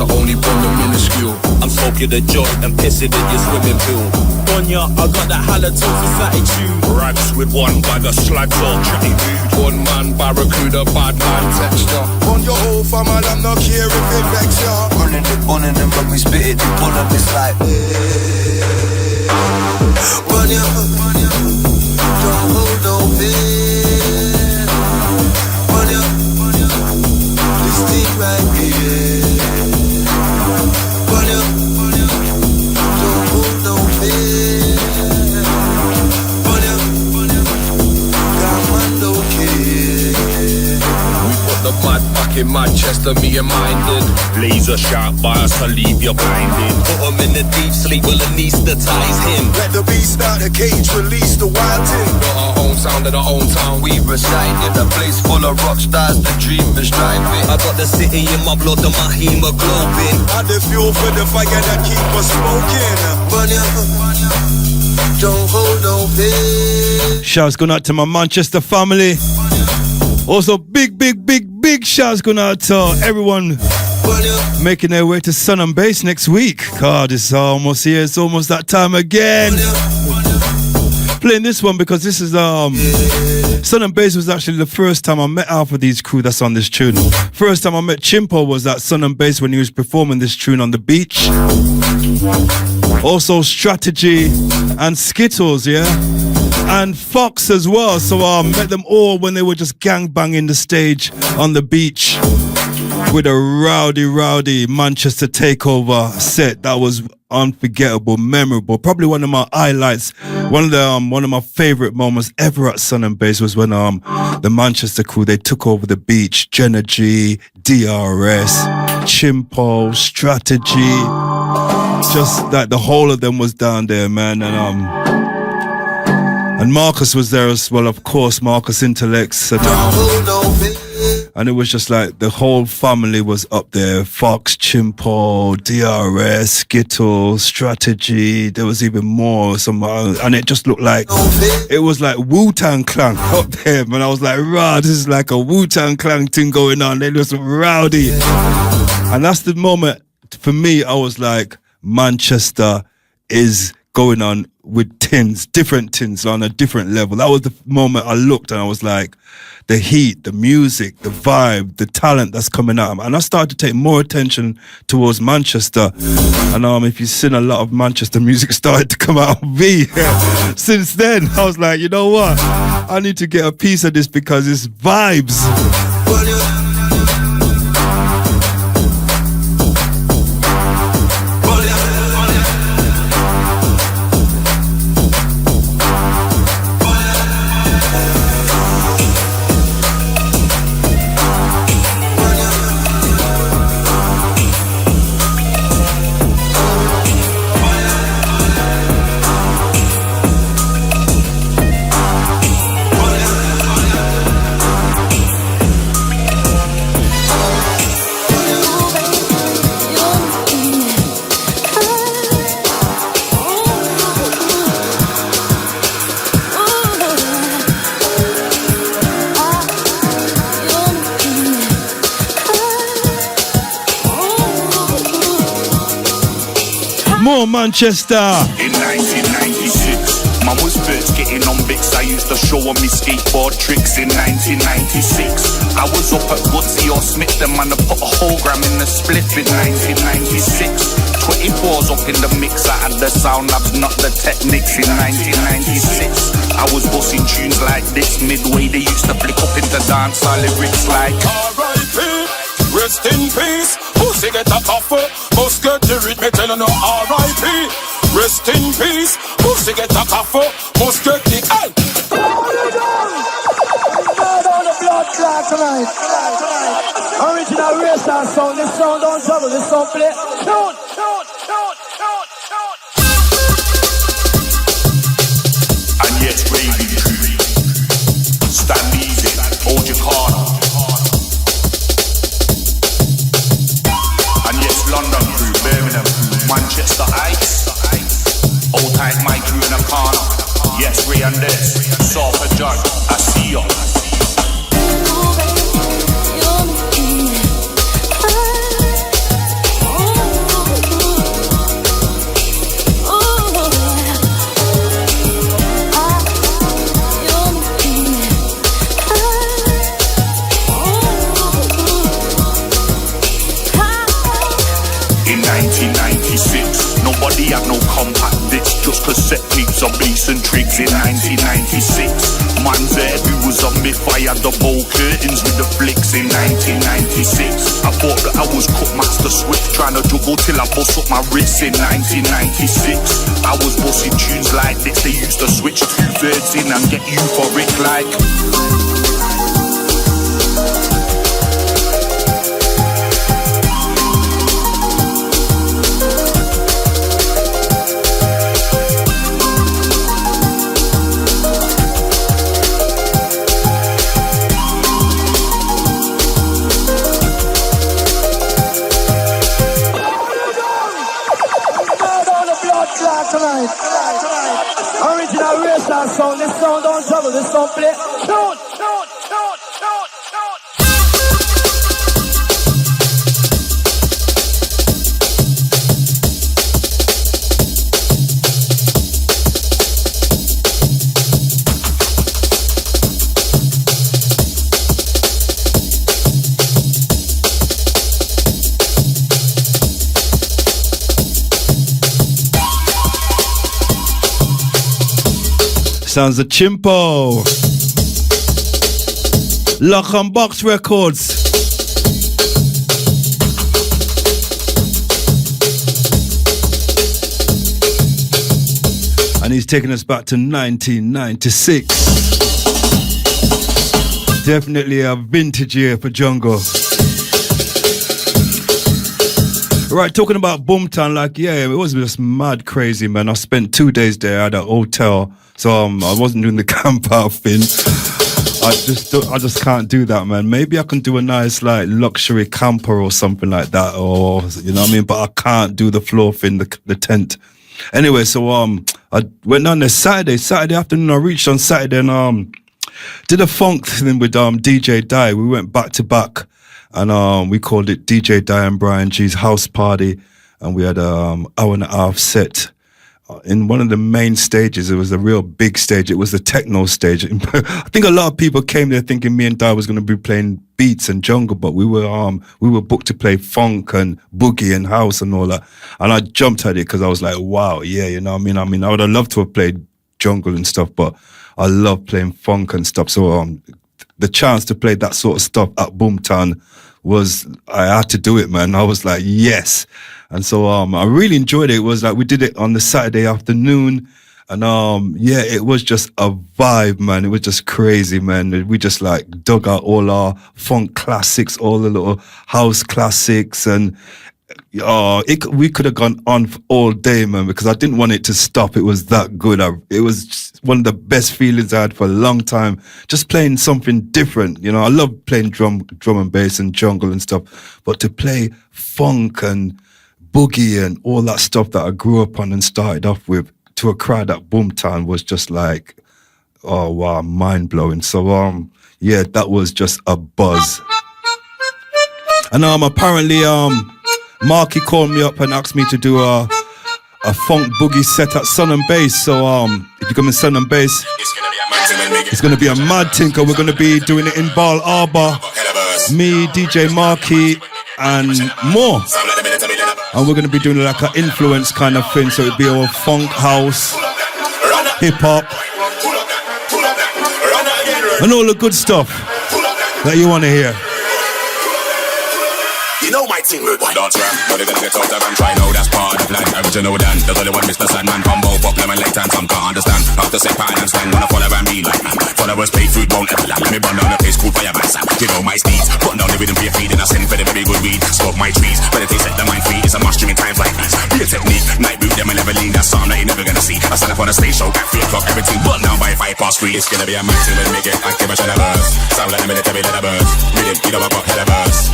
can only bond the minuscule. I'm smoking a joint and pissing in your swimming pool. Donya, I got that halitosis attitude. Rags with one bag of slags all chatty dude. One man barracuda, bad man texture. On your whole family, I'm not care if it vex ya. Running it on and then when we spit it, they pull up, it's like run ya, don't hold no pain. Run ya, this thing right here. Run ya, don't hold no pain. Run ya, that man don't care. We put the mad back in Manchester, me and minded. Laser sharp bias to leave you blinded. Put him in the deep sleep, will anesthetize him. Let the beast out the cage, release the wild thing. Got our own sound in our own town. we reside in a place full of rock stars, the dream is driving. I got the city in my blood and my hemoglobin. Add the fuel for the fire that keep us smoking. Run ya, don't hold no pain. Shouts going out to my Manchester family. Also, big shouts going out to everyone making their way to Sun and Bass next week. God, it's almost here. It's almost that time again. Playing this one because this is Sun and Bass was actually the first time I met half of these crew that's on this tune. First time I met Chimpo was at Sun and Bass when he was performing this tune on the beach. Also Strategy and Skittles, yeah, and Fox as well. So I met them all when they were just gangbanging the stage on the beach with a rowdy Manchester takeover set. That was unforgettable, memorable. Probably one of my highlights. One of my favorite moments ever at Sun and Bass was when the Manchester crew, they took over the beach. Jenna G, DRS, Chimpo, Strategy. Just like the whole of them was down there, man. And Marcus was there as well, of course. Marcus Intellects. And it was just like the whole family was up there. Fox, Chimpo, DRS, Skittles, Strategy. There was even more. And it just looked like it was like Wu-Tang Clan up there. And I was like, rah, this is like a Wu-Tang Clan thing going on. They was rowdy. And that's the moment for me. I was like, Manchester is going on with different tins on a different level. That was the moment I looked and I was like, the heat, the music, the vibe, the talent that's coming out. And I started to take more attention towards Manchester. And if you've seen a lot of Manchester music started to come out of me. Since then, I was like, you know what? I need to get a piece of this because it's vibes. More Manchester. In 1996, mum was first getting on bits. I used to show her me skateboard tricks. In 1996, I was up at Woodsy or Smith. The man to put a whole gram in the split. In 1996, 24s up in the mix. I had the sound labs, not the techniques. In 1996, I was bossing tunes like this. Midway they used to flick up into dancehall lyrics like R.I.P. Rest in peace. Pussy get a coffee. Must get the read me telling no R.I.P. Rest in peace. Pussy get a coffee. Must get the hey. On the blood clot tonight. Original racer sound. This sound don't trouble. This sound play. Tune. and yes, raving crew. Stand easy, hold your corner. And yes, London crew, Birmingham crew, Manchester Ice. Old tight my crew in a corner. Yes, Ray and this, Sofa John, I see you. in 1996. Nobody had no compact discs, just cassette tapes of Bleach and Triggs in 1996. Man's head, who was a myth, I had the bowl curtains with the flicks in 1996. I thought that I was cut master swift, trying to juggle till I bust up my wrists in 1996. I was busting tunes like this, they used to switch 2/3 in and get euphoric like. Original racer sound, this sound don't trouble, this sound play. Tune. Sounds a chimpo. Lock on Box Records. And he's taking us back to 1996. Definitely a vintage year for jungle. Right, talking about Boomtown, like, yeah, it was just mad crazy, man. I spent 2 days there at a hotel, so I wasn't doing the camp out thing. I just can't do that, man. Maybe I can do a nice, like, luxury camper or something like that, or, you know what I mean? But I can't do the floor thing, the tent. Anyway, so I went on there Saturday afternoon. I reached on Saturday and did a funk thing with DJ Dye. We went back to back. And we called it DJ Di and Bryan G's house party, and we had an hour and a half set in one of the main stages. It was a real big stage. It was the techno stage. I think a lot of people came there thinking me and Di was going to be playing beats and jungle, but we were booked to play funk and boogie and house and all that. And I jumped at it because I was like, wow, yeah, you know what I mean? I would have loved to have played jungle and stuff, but I love playing funk and stuff. So the chance to play that sort of stuff at Boomtown I had to do it, man. I was like, yes. And so I really enjoyed it. It was like we did it on the Saturday afternoon, and yeah, it was just a vibe, man. It was just crazy, man. We just like dug out all our funk classics, all the little house classics, and we could have gone on all day, man, because I didn't want it to stop. It was that good. It was just one of the best feelings I had for a long time, just playing something different. You know, I love playing drum and bass and jungle and stuff, but to play funk and boogie and all that stuff that I grew up on and started off with to a crowd at Boomtown was just like, oh wow, mind blowing. So yeah, that was just a buzz. And apparently Marky called me up and asked me to do a funk boogie set at Sun and Bass. So if you come in Sun and Bass, it's going to be a mad tinker. We're going to be doing it in Ball Arbor. Me, DJ Marky, and more. And we're going to be doing like an influence kind of thing. So it'd be all funk, house, hip hop, and all the good stuff that you want to hear. You know my team, good boy. Don't rap, but they're gonna get out of and try now. That's part of the plan. Original Dan, there's only one Mr. Sandman. Combo, fuck lemon late and some can't understand. After say pine and slang, wanna follow and be like man. Followers pay food, won't ever land. Let me burn down the place, cool fireman Sam. You know my steeds, putting down the rhythm for your feed. And I send for the very good weed. Smoke my trees, but if they set the mind free, it's a mushroom in times like these. Be a technique, night boot them and level lean. That's something that you're never gonna see. I stand up on a stage show at 3 o'clock, everything but now by 3:05. It's gonna be a maxi when we get active and shut a burst. Sound like a military, let a burst. Rhythm, you know I got hell a burst.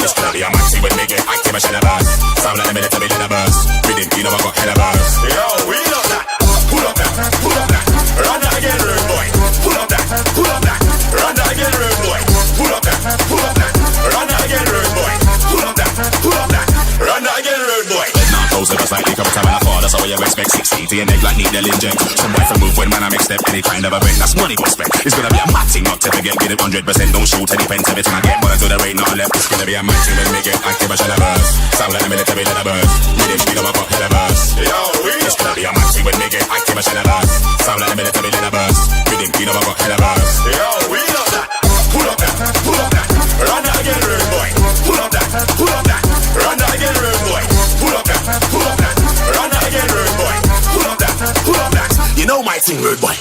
It's gonna be a maxi when we get active and shut a burst. Sound like a military, let a burst. Rhythm, you know I got hell a burst. Yo, we love that. Pull up that, pull up that. Run that again, rude boy. Pull up that, pull up that. Run that again, rude boy. Pull up that, pull up that. Run that again, rude boy. Pull up that, pull up that. Run that again, rude boy. Now close to the side, you come to time and I fall that's how you expect. 60 to your neck like needle inject. Some wife will move when man I make step. Any kind of event, that's money prospect. It's gonna be a mad thing, not to forget. Get it 100%, don't shoot any pence. Every time I get money to the rain, not left. It's gonna be a mad thing when we get active, I shall have burst. Sound like a military let a burst. With him, speed up, I got hell a burst. It's gonna be a mad thing when we get active, I shall have burst. Sound like a military let a burst. With him, speed up, I got hell a burst. We love that. Pull up that, pull up that. Run that again, rude boy. Pull up that, pull up that. Run that again, rude boy. Pull up that, pull up that. Run that again, rude boy. Pull up that, pull up that. You know my thing, rude boy.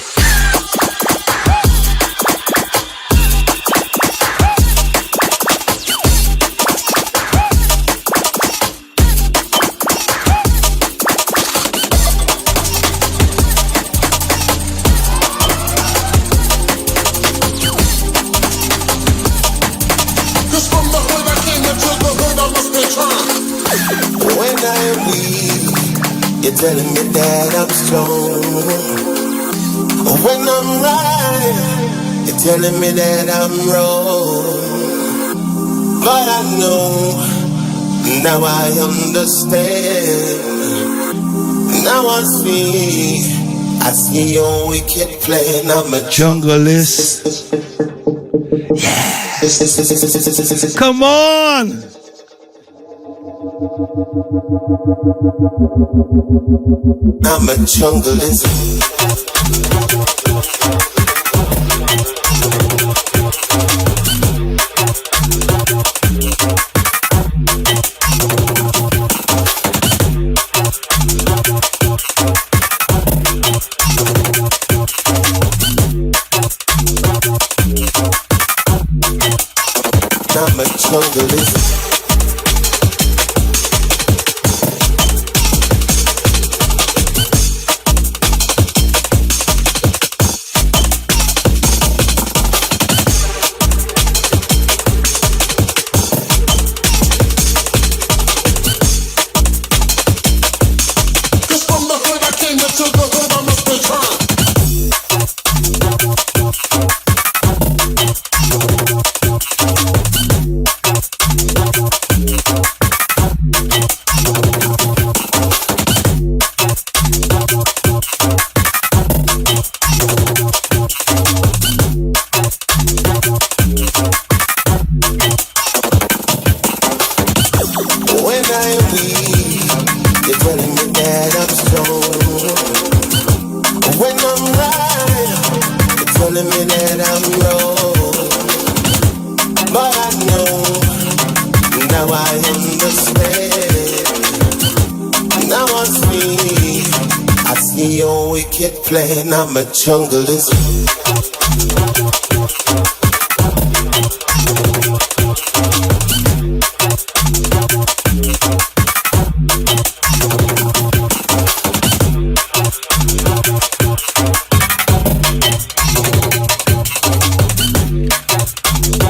When I'm weak, you're telling me that I'm strong. When I'm right, you're telling me that I'm wrong. But I know, now I understand. Now I see your wicked plan. I'm a Junglist. Yeah. Come on. I'm a junglist. I'm a junglist. Playing, I'm a junglist.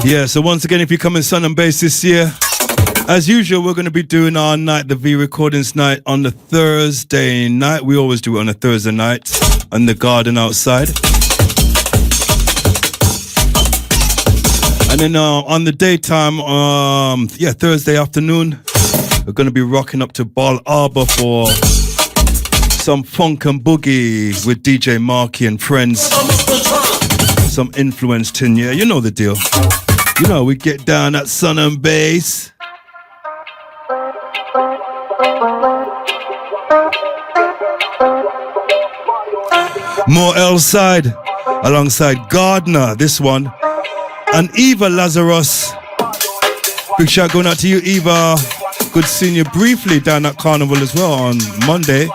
Yeah, so once again, if you're coming Sun and Bass this year, as usual, we're going to be doing our night, the V Recordings night, on the Thursday night. We always do it on a Thursday night on the garden outside. And then on the daytime, Thursday afternoon, we're going to be rocking up to Ball Arbor for some funk and boogie with DJ Marky and friends. Some influence tin, yeah, you know the deal. You know, we get down at Sun and Bass. More L-side alongside Gardner, this one, and Eva Lazarus. Big shout going out to you, Eva. Good seeing you briefly down at Carnival as well on Monday.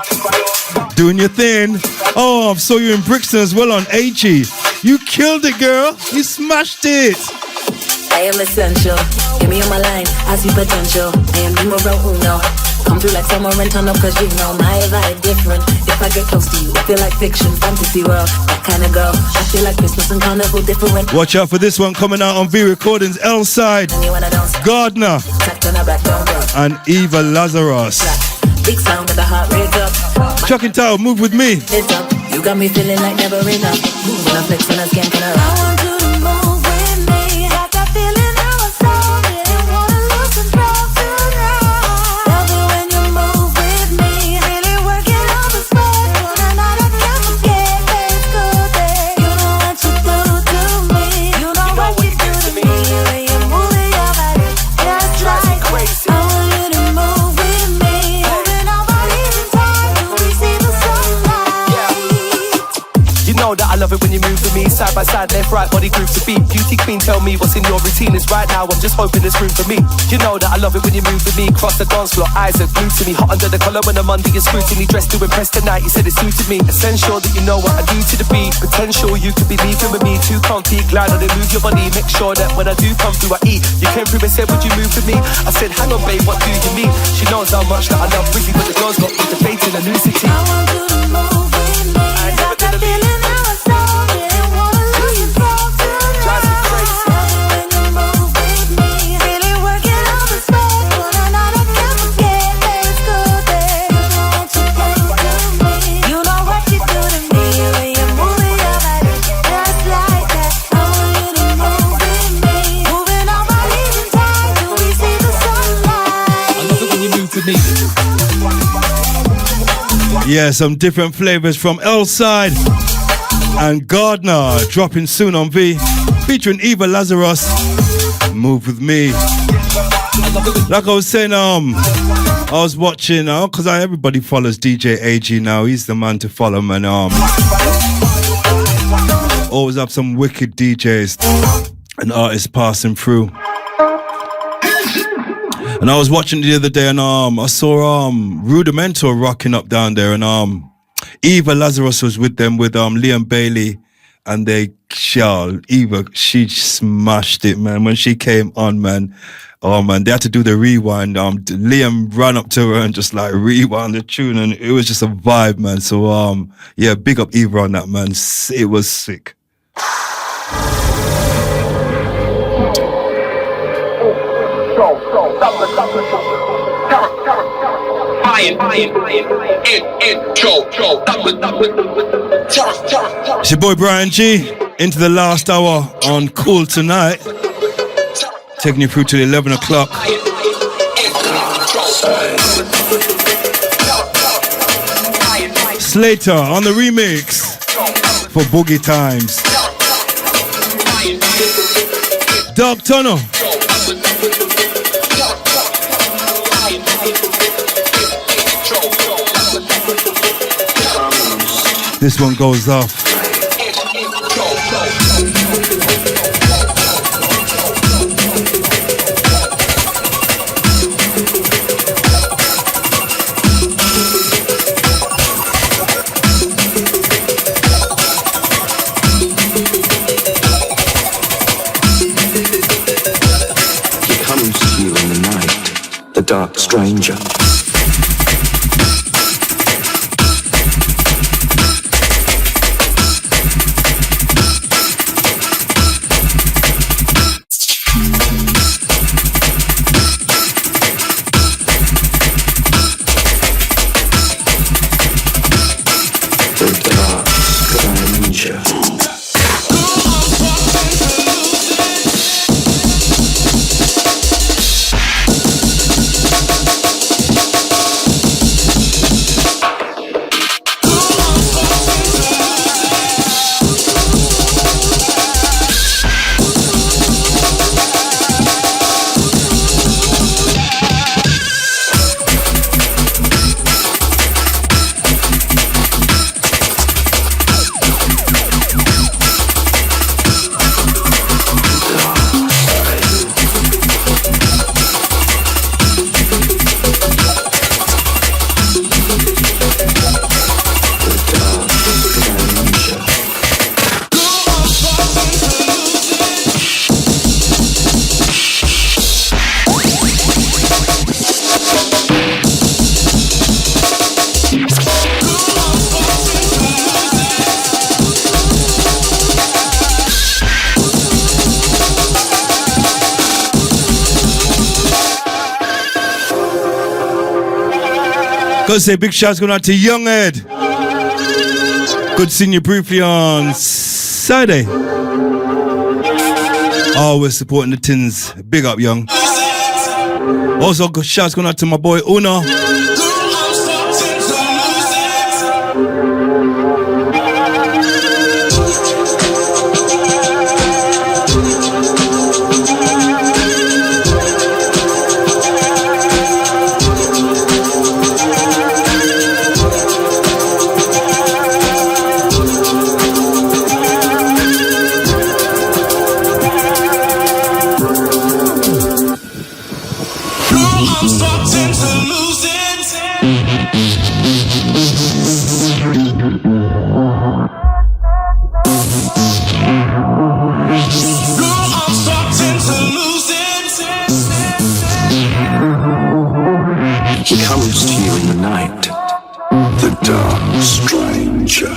Doing your thing. Oh, I saw you in Brixton as well on AG. You killed it, girl. You smashed it. I am essential. Get me on my line. I see potential. I am numero uno. Come through like summer and turn up, cause you know my vibe different. If I get close to you, I feel like fiction, fantasy world, that kind of girl. I feel like Christmas and Carnival different. Watch out for this one coming out on V Recordings, L-side, Gardner, and Eva Lazarus. Big sound of the heart rate up. Chuck it out, move with me. It's up. You got me feeling like never enough. When I flex and I scan, can I want you to move with me. Got that feeling I was sold. Didn't wanna lose control tonight. Love it when you move with me. Really working on know that I love it when you move with me. Side by side, left, right, body groove to beat. Beauty queen, tell me what's in your routine is right now. I'm just hoping there's room for me. You know that I love it when you move with me. Cross the dance floor, eyes are glued to me. Hot under the collar when I'm under your scrutiny. Dressed to impress tonight, you said it suited me. Essential that you know what I do to the beat. Potential you could be leaving with me. Too comfy, glide on and move your body. Make sure that when I do come through, I eat. You came through and said, would you move with me? I said, hang on babe, what do you mean? She knows how much that I love Ricky, but the girls got me debating a new city. I want you to move with me. I got that feeling I was so didn't wanna lose you from tonight. Drives me crazy. When you move with me, really working on the spot. But I know I can't forget that it's good, babe. What you do to me, you know what you do to me. When you're moving your body just like that. I want you to move with me, moving all my leaves in time till we see the sunlight. I love it when you move with me. Yeah, some different flavors from L-Side and Gardner dropping soon on V, featuring Eva Lazarus. Move with me. Like I was saying, I was watching, because everybody follows DJ AG now. He's the man to follow, man. Always have some wicked DJs and artists passing through. And I was watching the other day and I saw Rudimental rocking up down there, and Eva Lazarus was with them with Liam Bailey, and Eva, she smashed it, man. When she came on, man, oh man, they had to do the rewind. Liam ran up to her and just like rewound the tune, and it was just a vibe, man. So yeah, big up Eva on that, man. It was sick. It's your boy Bryan G, into the last hour on Kool tonight, taking you through to 11 o'clock. Slater on the remix for Boogie Times. Dark Tunnel. This one goes off. He comes to you in the night, the dark stranger. Gotta say big shouts going out to Young Ed. Good seeing you briefly on Saturday. Always supporting the tins. Big up, Young. Also, good shouts going out to my boy Una. He comes to you in the night, the dark stranger.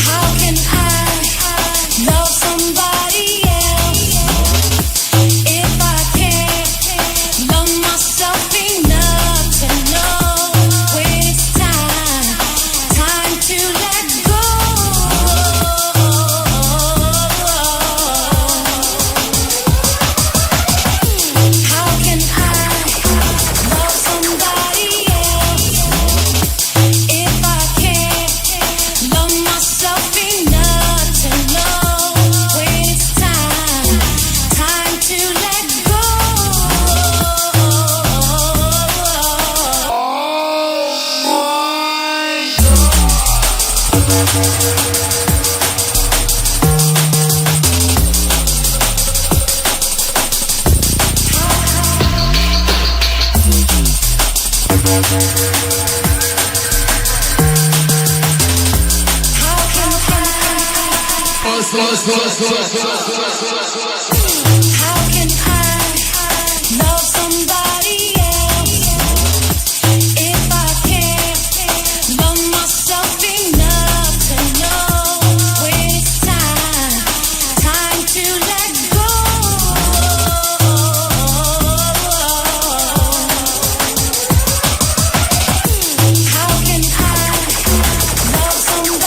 How can I love somebody else if I can't love myself enough to know when it's time to let go? How can I love somebody else if I can't love myself enough to know when it's time to let go? How can I love somebody else if I can't love myself enough to know when it's time to let go? How can I love somebody else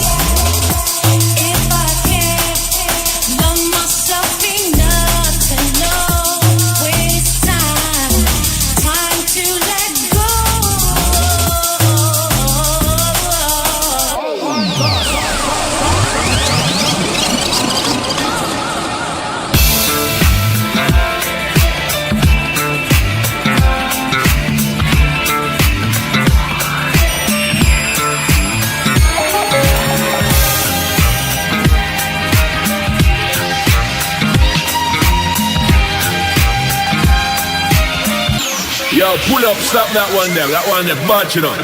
if I can't love myself enough to know when it's time to let go? Yo, pull up, stop that one there. That one there, bad, you know.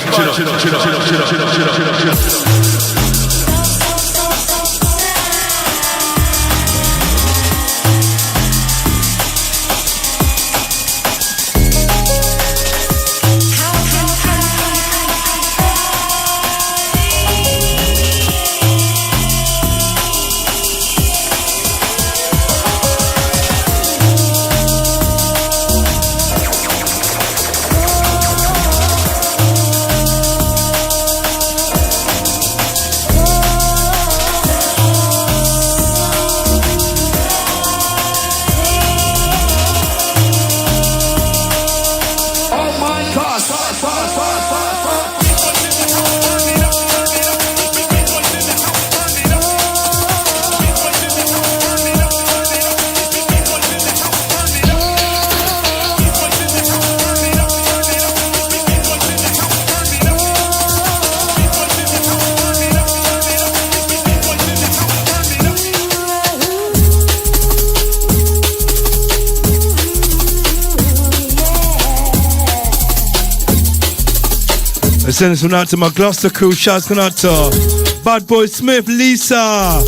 Send this one out to my Gloucester crew. Shouts going out to Bad Boy Smith, Lisa,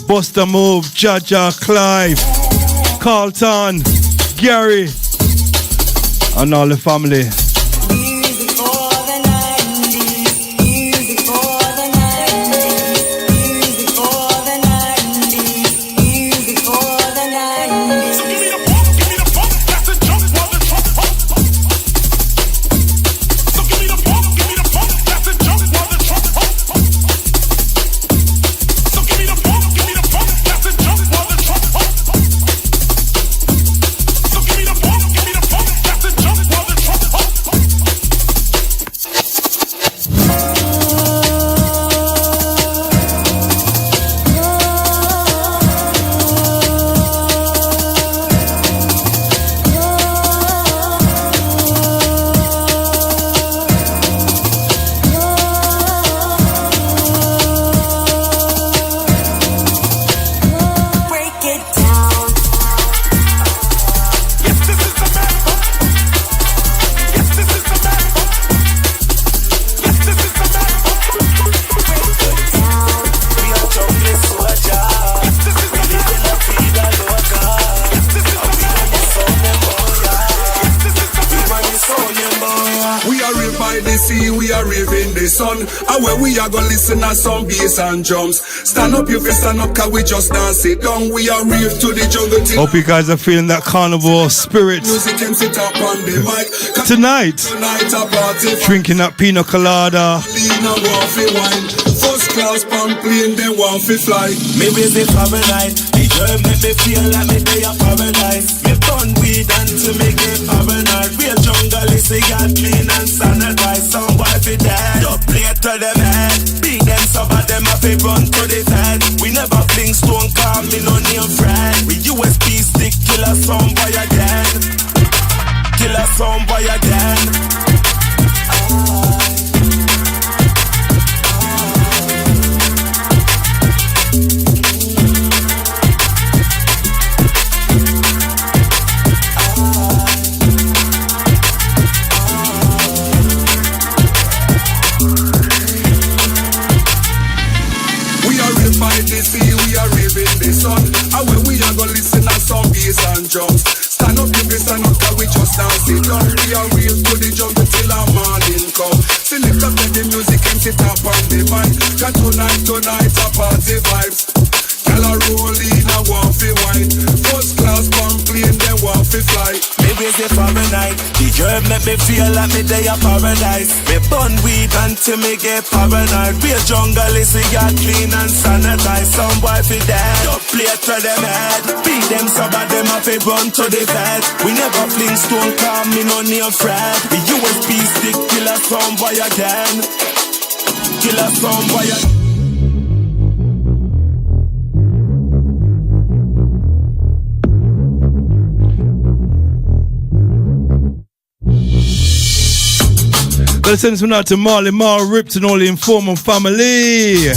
Buster Move, Jaja, Clive, Carlton, Gary, and all the family. We are rave by the sea, we are rave in the sun. And where we are gonna listen to some bass and drums. Stand up, you feel stand up, cause we just dance it down. We are rave to the jungle till Hope you guys are feeling that carnival spirit. music can sit up on the mic. Tonight, Tonight a party. drinking that pina colada. Lean and want fi wine. First class pan plane, they want fi fly. Me busy paranoid. The girl make me feel like me day a paradise. Me fun weed until me get paranoid. Real jungle is a got clean and sanitize. Some boy fi dead. Don't play to them head. Beat them so bad them a fi run to the head. We never fling stone, call me no name friend. We USB stick kill a some boy again. Kill a some boy again. We are raving the sun. And when we are gonna listen to some bass and drums. Stand up, you stand up, cause we just dance it down. We are real to the jungle till our morning come. Select up the music and sit up on the mic. Cause tonight a party vibes. Girl a roll in a want fi wine. First class pan plane, then want fi fly. Me busy paranoid. The girl make me feel like me day a paradise. Me bun weed until me get paranoid. Real jungle is a got clean and sanitize. Some boy fi dead. Don't play to them head. Beat them so bad them a fi run to the bed. We never fling stone, call me no name Fred. The USB stick killer some boy again. Killer some boy again. Let's send this one out to Marley, Mar, Ripped and all the Informal family.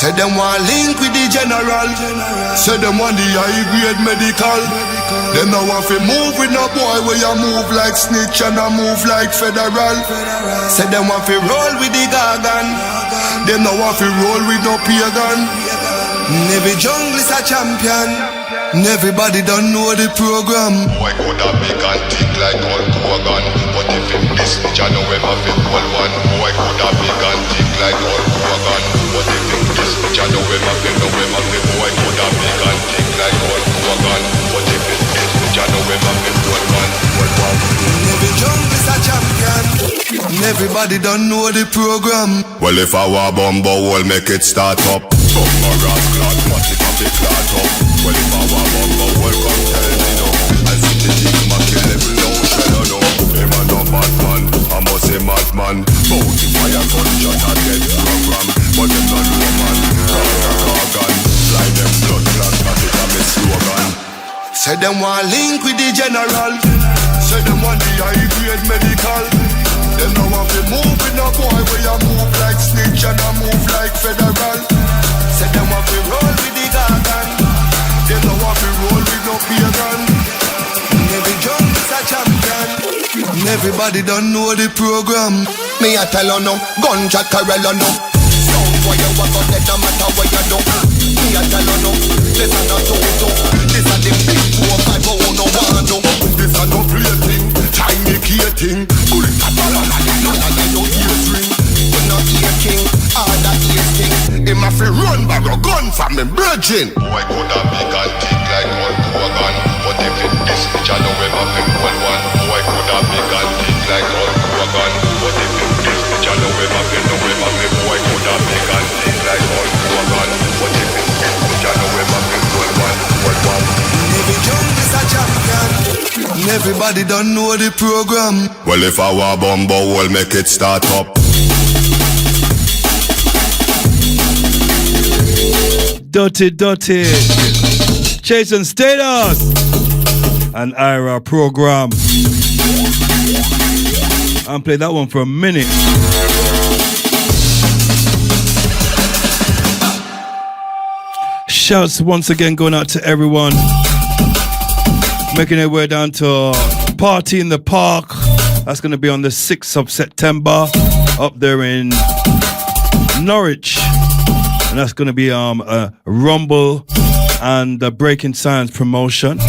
Say them want link with the general. Say them want the high grade medical. Them no want fi move with no boy where you move like snitch and I move like federal. Say them want fi roll with the gargan. Them no want fi roll with no pagan. Every jungle is a champion. Everybody don't know the program. Boy coulda big and thick like Hulk Hogan, but if him this bitch I know him have a cool one. Boy coulda big and thick like Hulk Hogan, but if him this bitch I know him have a boy coulda big and thick like Hulk Hogan, but if him this bitch I know him have a cool one. Every jungle is a champion. Everybody don't know the program. Well if I war bumbo will make it start up. Some more ass clot, watch it up, it clot up. Well if I war bumbo will come tell me no. I see the thing my kill level no shredder no. Him a no bad man, I must say mad man. Bounty fire gunshot and dead program. But them not know man. Gun, fly them blood clot, cause it a me slogan. Say them want link with the general. Say them want the high grade medical. Them now want to move with no boy where you move like snitch and I move like federal. Say them want to roll with the gargan. Them now want to roll with no pagan. Every drum is a champion. Everybody don't know the program. Me a tell you no, gunshot Carella no. Sound boy you walk out there no matter what you do. Me a tell you no, this a no toto. This a the big 4-5 oh no one do. This a no play thing, tiny key thing. Bullet a ball on a no ears ring. You no ear king, all that ears king. Him a fi run by a gun from me virgin. Boy coulda big and thick like one gun. But if it this bitch I know ever fi one one. Boy coulda big and thick like one gun. But if it this bitch I know ever fi boy coulda big and thick like one gun. But if it this bitch I know ever fi one. Every jump is a champion. Everybody don't know the program. Well if I want bumbo, we'll make it start up. Dirty Jason Status and IRA program. I played that one for a minute. Shouts once again going out to everyone making their way down to Party in the Park. That's going to be on the 6th of September up there in Norwich. And that's going to be a Rumble and a Breaking Science promotion.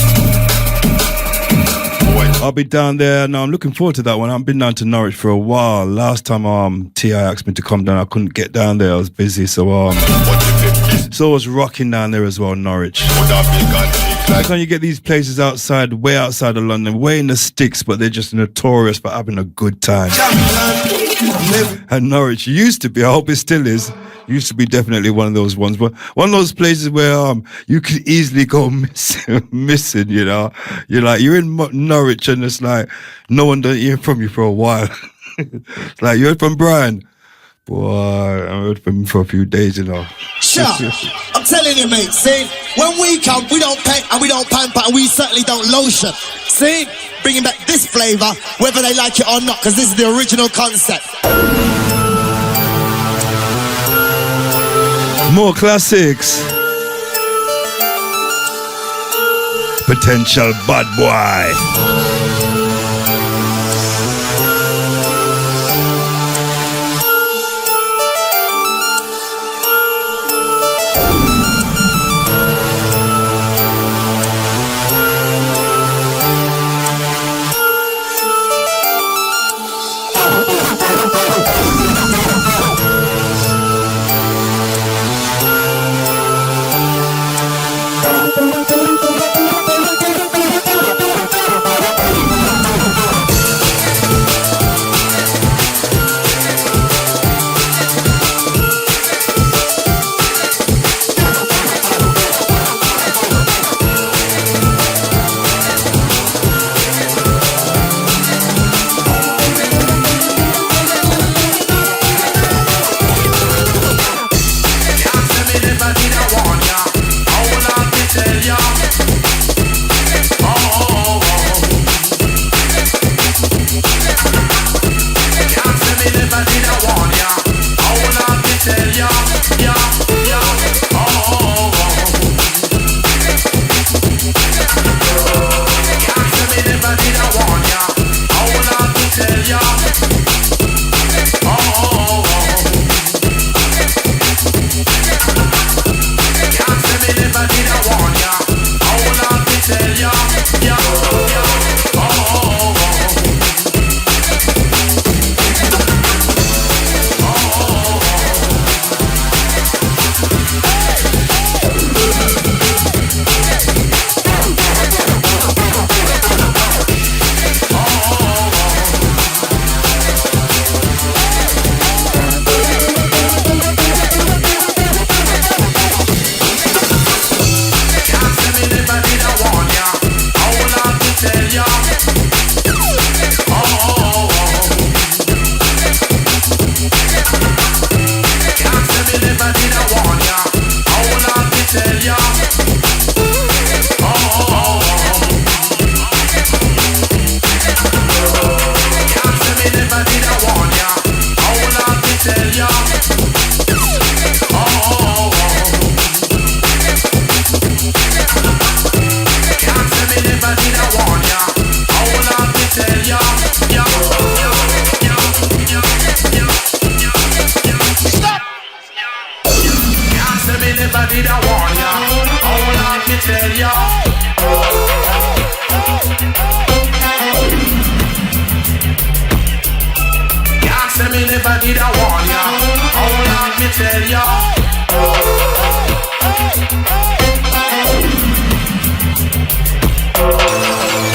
I'll be down there. Now I'm looking forward to that one. I've been down to Norwich for a while. Last time T.I. asked me to come down, I couldn't get down there. I was busy, so it's always rocking down there as well, Norwich. How can you get these places outside, way outside of London, way in the sticks, but they're just notorious for having a good time? And Norwich used to be, I hope it still is, used to be definitely one of those ones, but one of those places where you could easily go missing, you know. You're in Norwich and it's like no one don't hear from you for a while. It's like, you heard from Bryan? Boy, I heard from him for a few days, you know. Sure, I'm telling you, mate. See, when we come, we don't paint and we don't pamper and we certainly don't lotion. See, bringing back this flavour, whether they like it or not, because this is the original concept. More classics. Potential bad boy. if I did I warn ya. Oh Lord, me tell ya. Can't say me never did I warn ya. Oh Lord, me tell ya.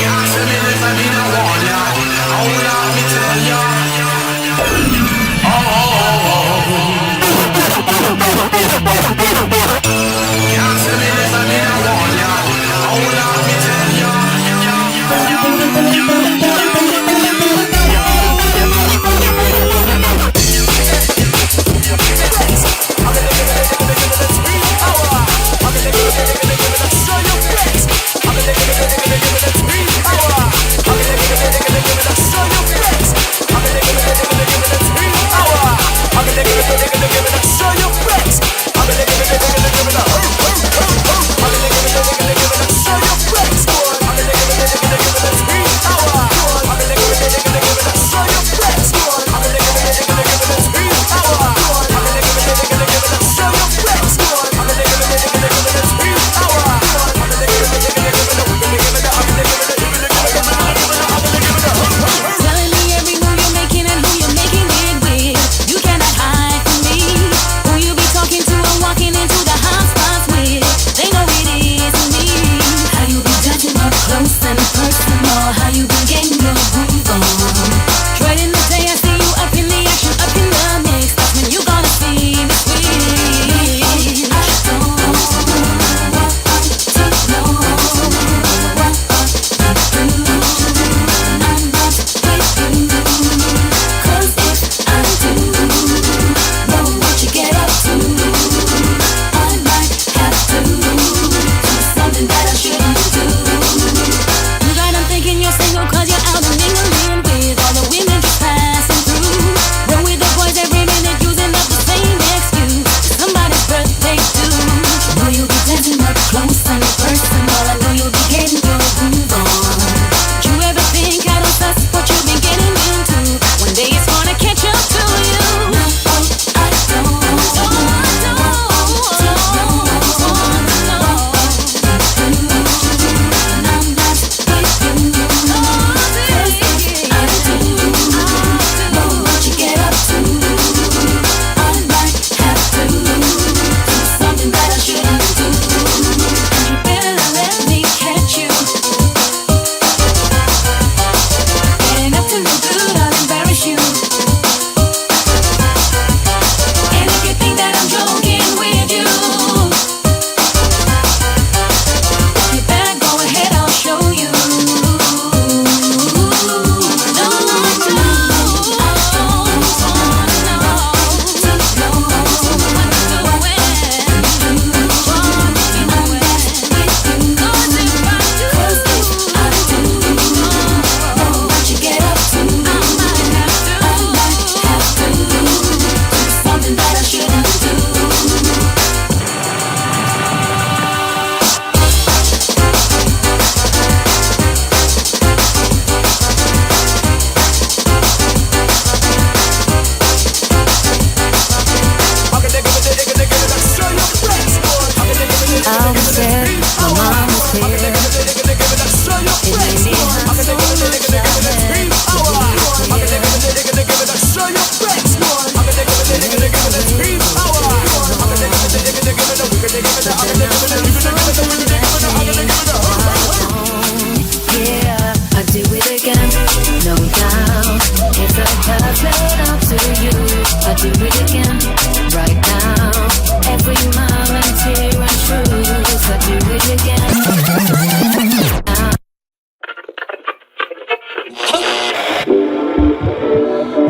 Can't say me never did I warn ya. Oh Lord, me tell ya. Can't say me never did I warn ya. Oh Lord, me tell ya.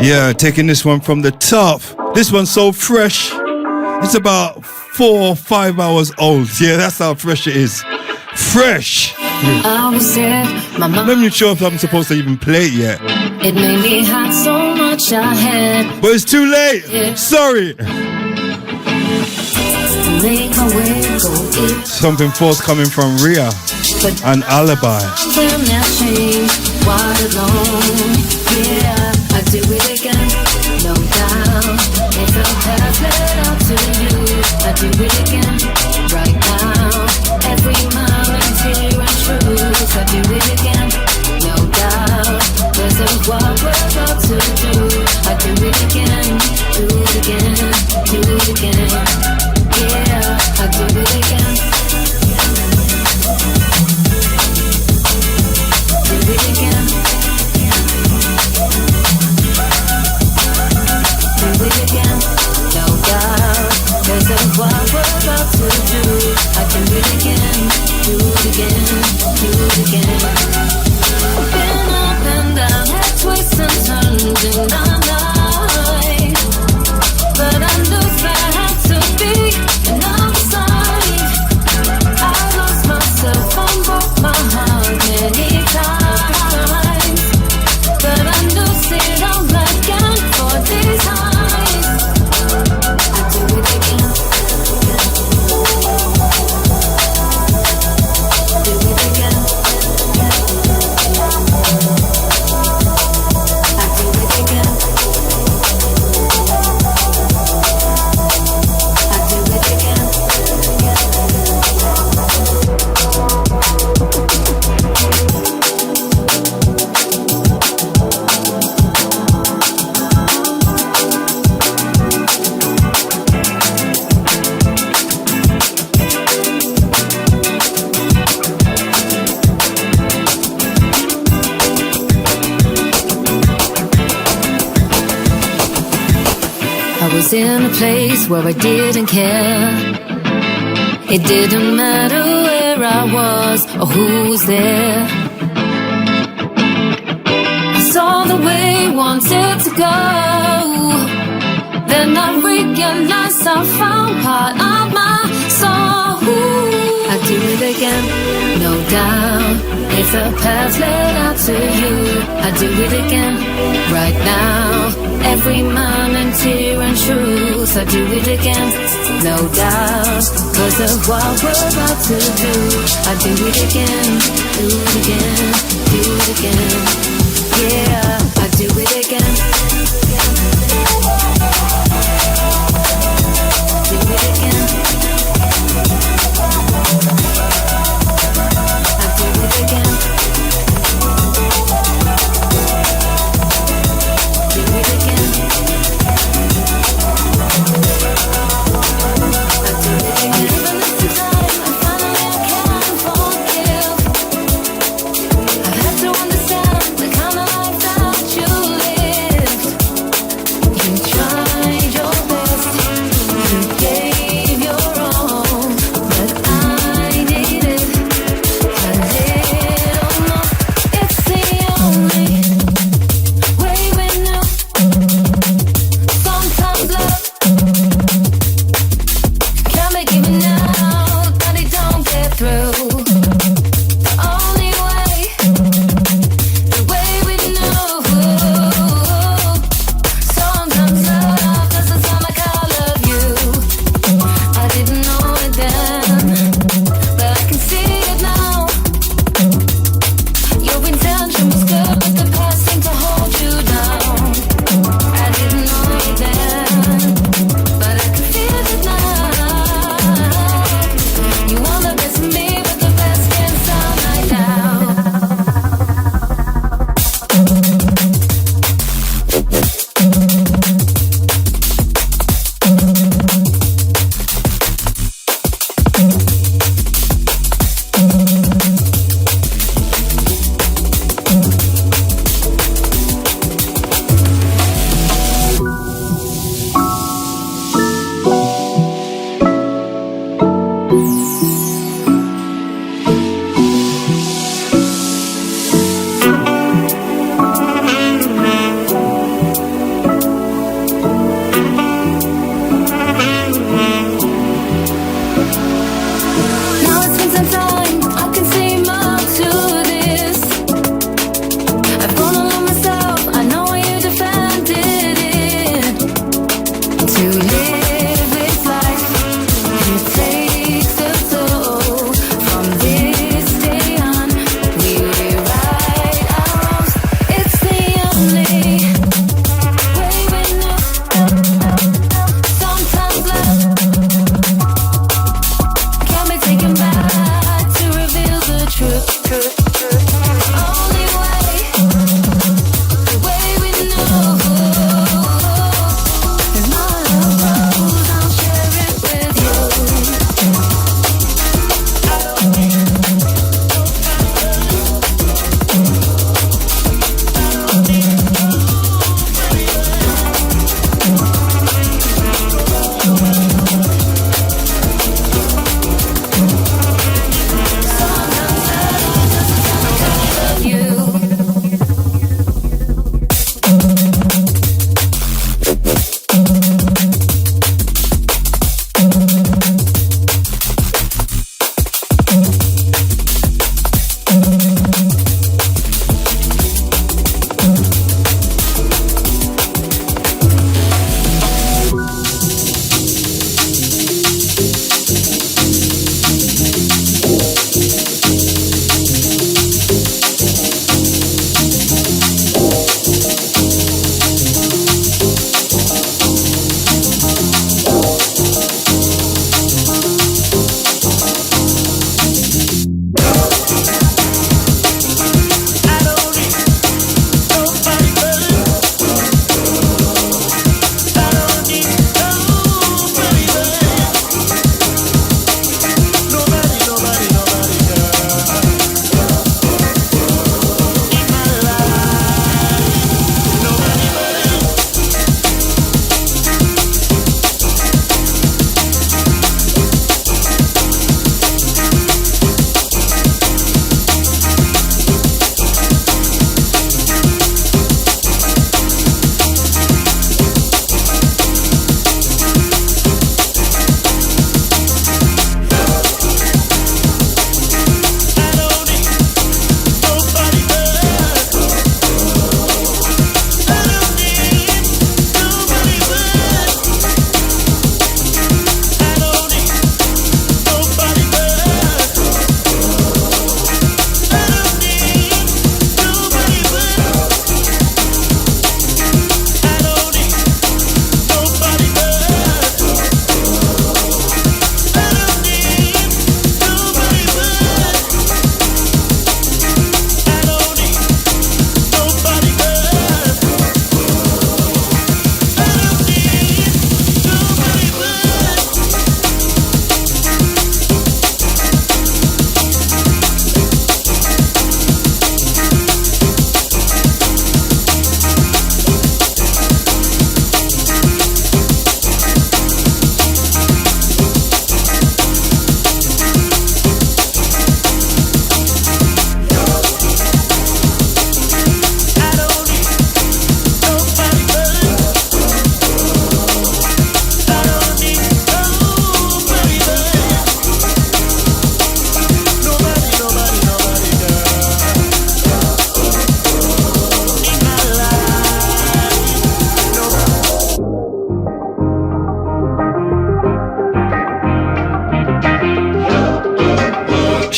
Yeah, taking this one from the top. This one's so fresh. It's about 4 or 5 hours old. Yeah, that's how fresh it is. Fresh. I was sick, my I'm not even sure if I'm supposed to even play it yet. It made me hot so much I had. But it's too late. Yeah. Sorry. Make my way go eat. Something forthcoming from Rhea and Alibi. Them that shame, wide alone. Yeah, I do it again, no doubt. If the past led up to you, I I do it again, right now. Every moment here and truth, I do it again, no doubt. Cause of what we're about to do, I do it again, do it again, do it again. Yeah, I do it again. Do it again. Do it again, no doubt. Cause of what we're about to do, I do it again, do it again, do it again. Been up and down, had twists and turns in the night, but I knew there had to be another side. I lost myself and broke my heart many times, but I knew it all again for these times. I do it again. Do it again. I do it again. I do it again. I was in a place where I didn't care. It didn't matter where I was or who was there. I saw the way I wanted to go. Then I realized I found part of my soul. I do it again, no doubt. If the path led out to you, I do it again, right now. Every moment here and truth, I do it again, no doubt. Cause of what we're about to do, I do it again, do it again, do it again. Yeah, I do it again. Do it again. I do it again. Do it again. I do it again. Even this time, I finally can forgive. I have to understand the kind of life that you lived. You tried your best, you gave your all, but I needed a little more. It's the only way we know. Sometimes love can be given out, but it don't get through. The only way, the way we know. Sometimes love doesn't sound like I love you. I didn't know it then, but I can see it now. Your intention was good, but the past seemed to hold you down. I didn't know it then, but I can feel it now. You want the best of me, but the best can't sound like now. Now it's been some time, I can see more to this. I've gone along myself, I know why you defended it. To live this life, it takes a toll. From this day on, we rewrite our wrongs. It's the only way we know. Sometimes love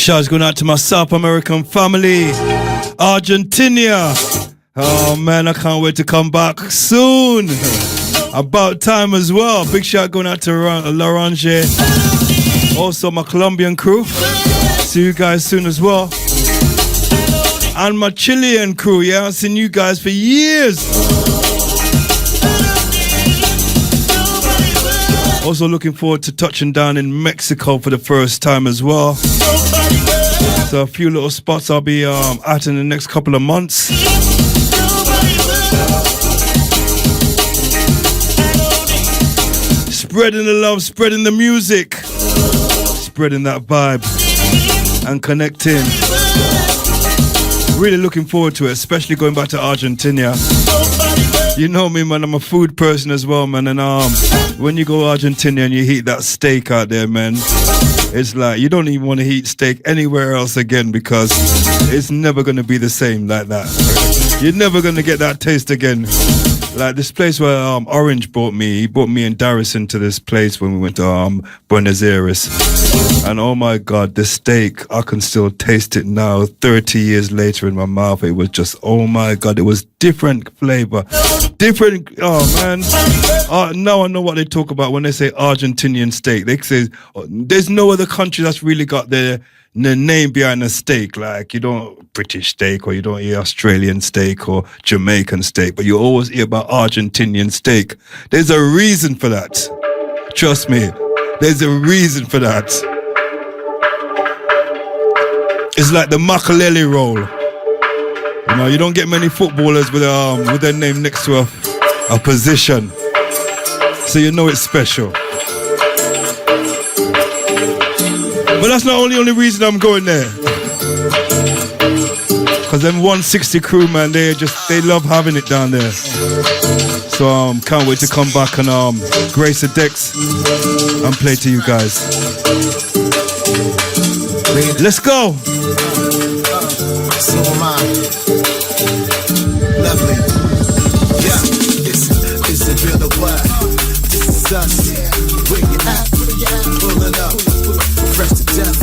Shouts going out to my South American family, Argentina. Oh man, I can't wait to come back soon. About time as well. Big shout going out to Larange. Also my Colombian crew. See you guys soon as well. And my Chilean crew, yeah, I've seen you guys for years. Also looking forward to touching down in Mexico for the first time as well. So a few little spots I'll be at in the next couple of months. Spreading the love, spreading the music, spreading that vibe and connecting. Really looking forward to it, especially going back to Argentina. You know me, man, I'm a food person as well, man. And when you go to Argentina and you eat that steak out there, man, it's like you don't even want to eat steak anywhere else again because it's never going to be the same like that. You're never going to get that taste again. Like this place where Orange brought me, he brought me and Darius into this place when we went to Buenos Aires. And oh my God, the steak, I can still taste it now, 30 years later in my mouth. It was just, oh my God, it was different flavor. Different, oh man. Now I know what they talk about when they say Argentinian steak. They say, there's no other country that's really got the name behind a steak. Like you don't British steak or you don't eat Australian steak or Jamaican steak, but you always hear about Argentinian steak. There's a reason for that. Trust me, there's a reason for that. It's like the Makaleli roll. You know, you don't get many footballers with their name next to a position, so you know it's special. But that's not the only reason I'm going there. Cause them 160 crew, man, they love having it down there. So can't wait to come back and grace the decks and play to you guys. Let's go. So am I. Lovely. Yeah, it's a real what? This is us. Where you at? Pulling up. Fresh to death.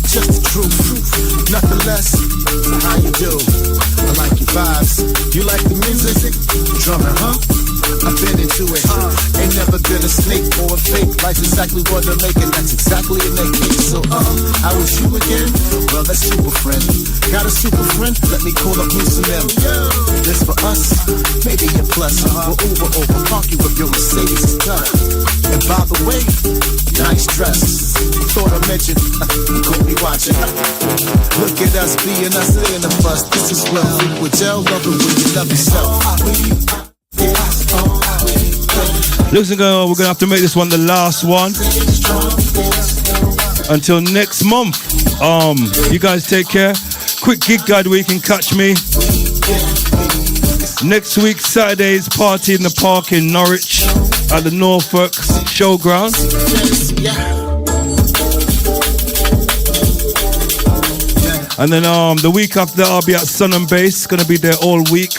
Just the truth. Nothing less. So how you do? I like your vibes. You like the music? Drumming, huh? I've been into it. Ain't never been a snake or a fake. Life's exactly what they're making. That's exactly in their case. So, how was you again? Well, that's super friend. Got a super friend? Let me call up Bruce and them. This for us? Maybe a plus. We'll Uber over. Park you with your Mercedes is done. And by the way, nice dress. Thought I mentioned, you could be watching. Look at us being us in the bus. This is real. With gel, love it when you love yourself. Looks like we're gonna have to make this one the last one until next month. You guys take care. Quick gig guide where you can catch me. Next week, Saturday's party in the park in Norwich at the Norfolk Showground. And then the week after that, I'll be at Sun and Bass. Gonna be there all week.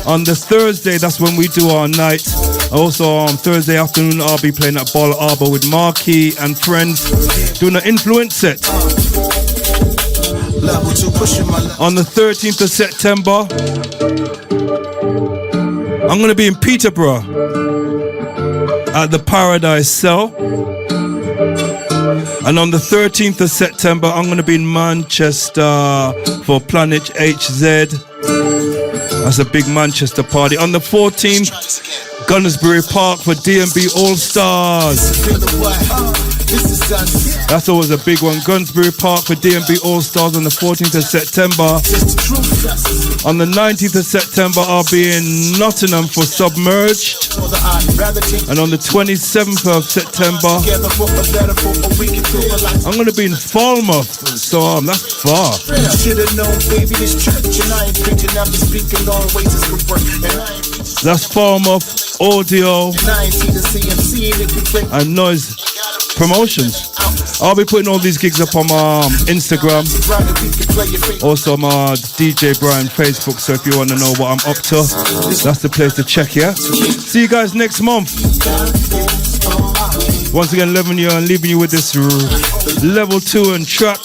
On the Thursday, that's when we do our night. Also on Thursday afternoon, I'll be playing at Ball Arbor with Marquis and friends, doing an influence set. On the 13th of September, I'm gonna be in Peterborough at the Paradise Cell. And on the 13th of September, I'm going to be in Manchester for Planet HZ. That's a big Manchester party. On the 14th, Gunnersbury Park for D&B All Stars. That's always a big one. Gunnersbury Park for D&B All Stars on the 14th of September. On the 19th of September, I'll be in Nottingham for Submerged. And on the 27th of September, I'm going to be in Falmouth. So that's far. That's Falmouth Audio and Noise Promotions. I'll be putting all these gigs up on my Instagram, also my DJ Bryan Facebook, so if you want to know what I'm up to, that's the place to check, yeah? See you guys next month. Once again, leaving you with this level 2 and track.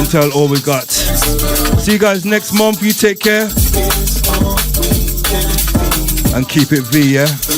tell all we got. See you guys next month. You take care. And keep it V, yeah?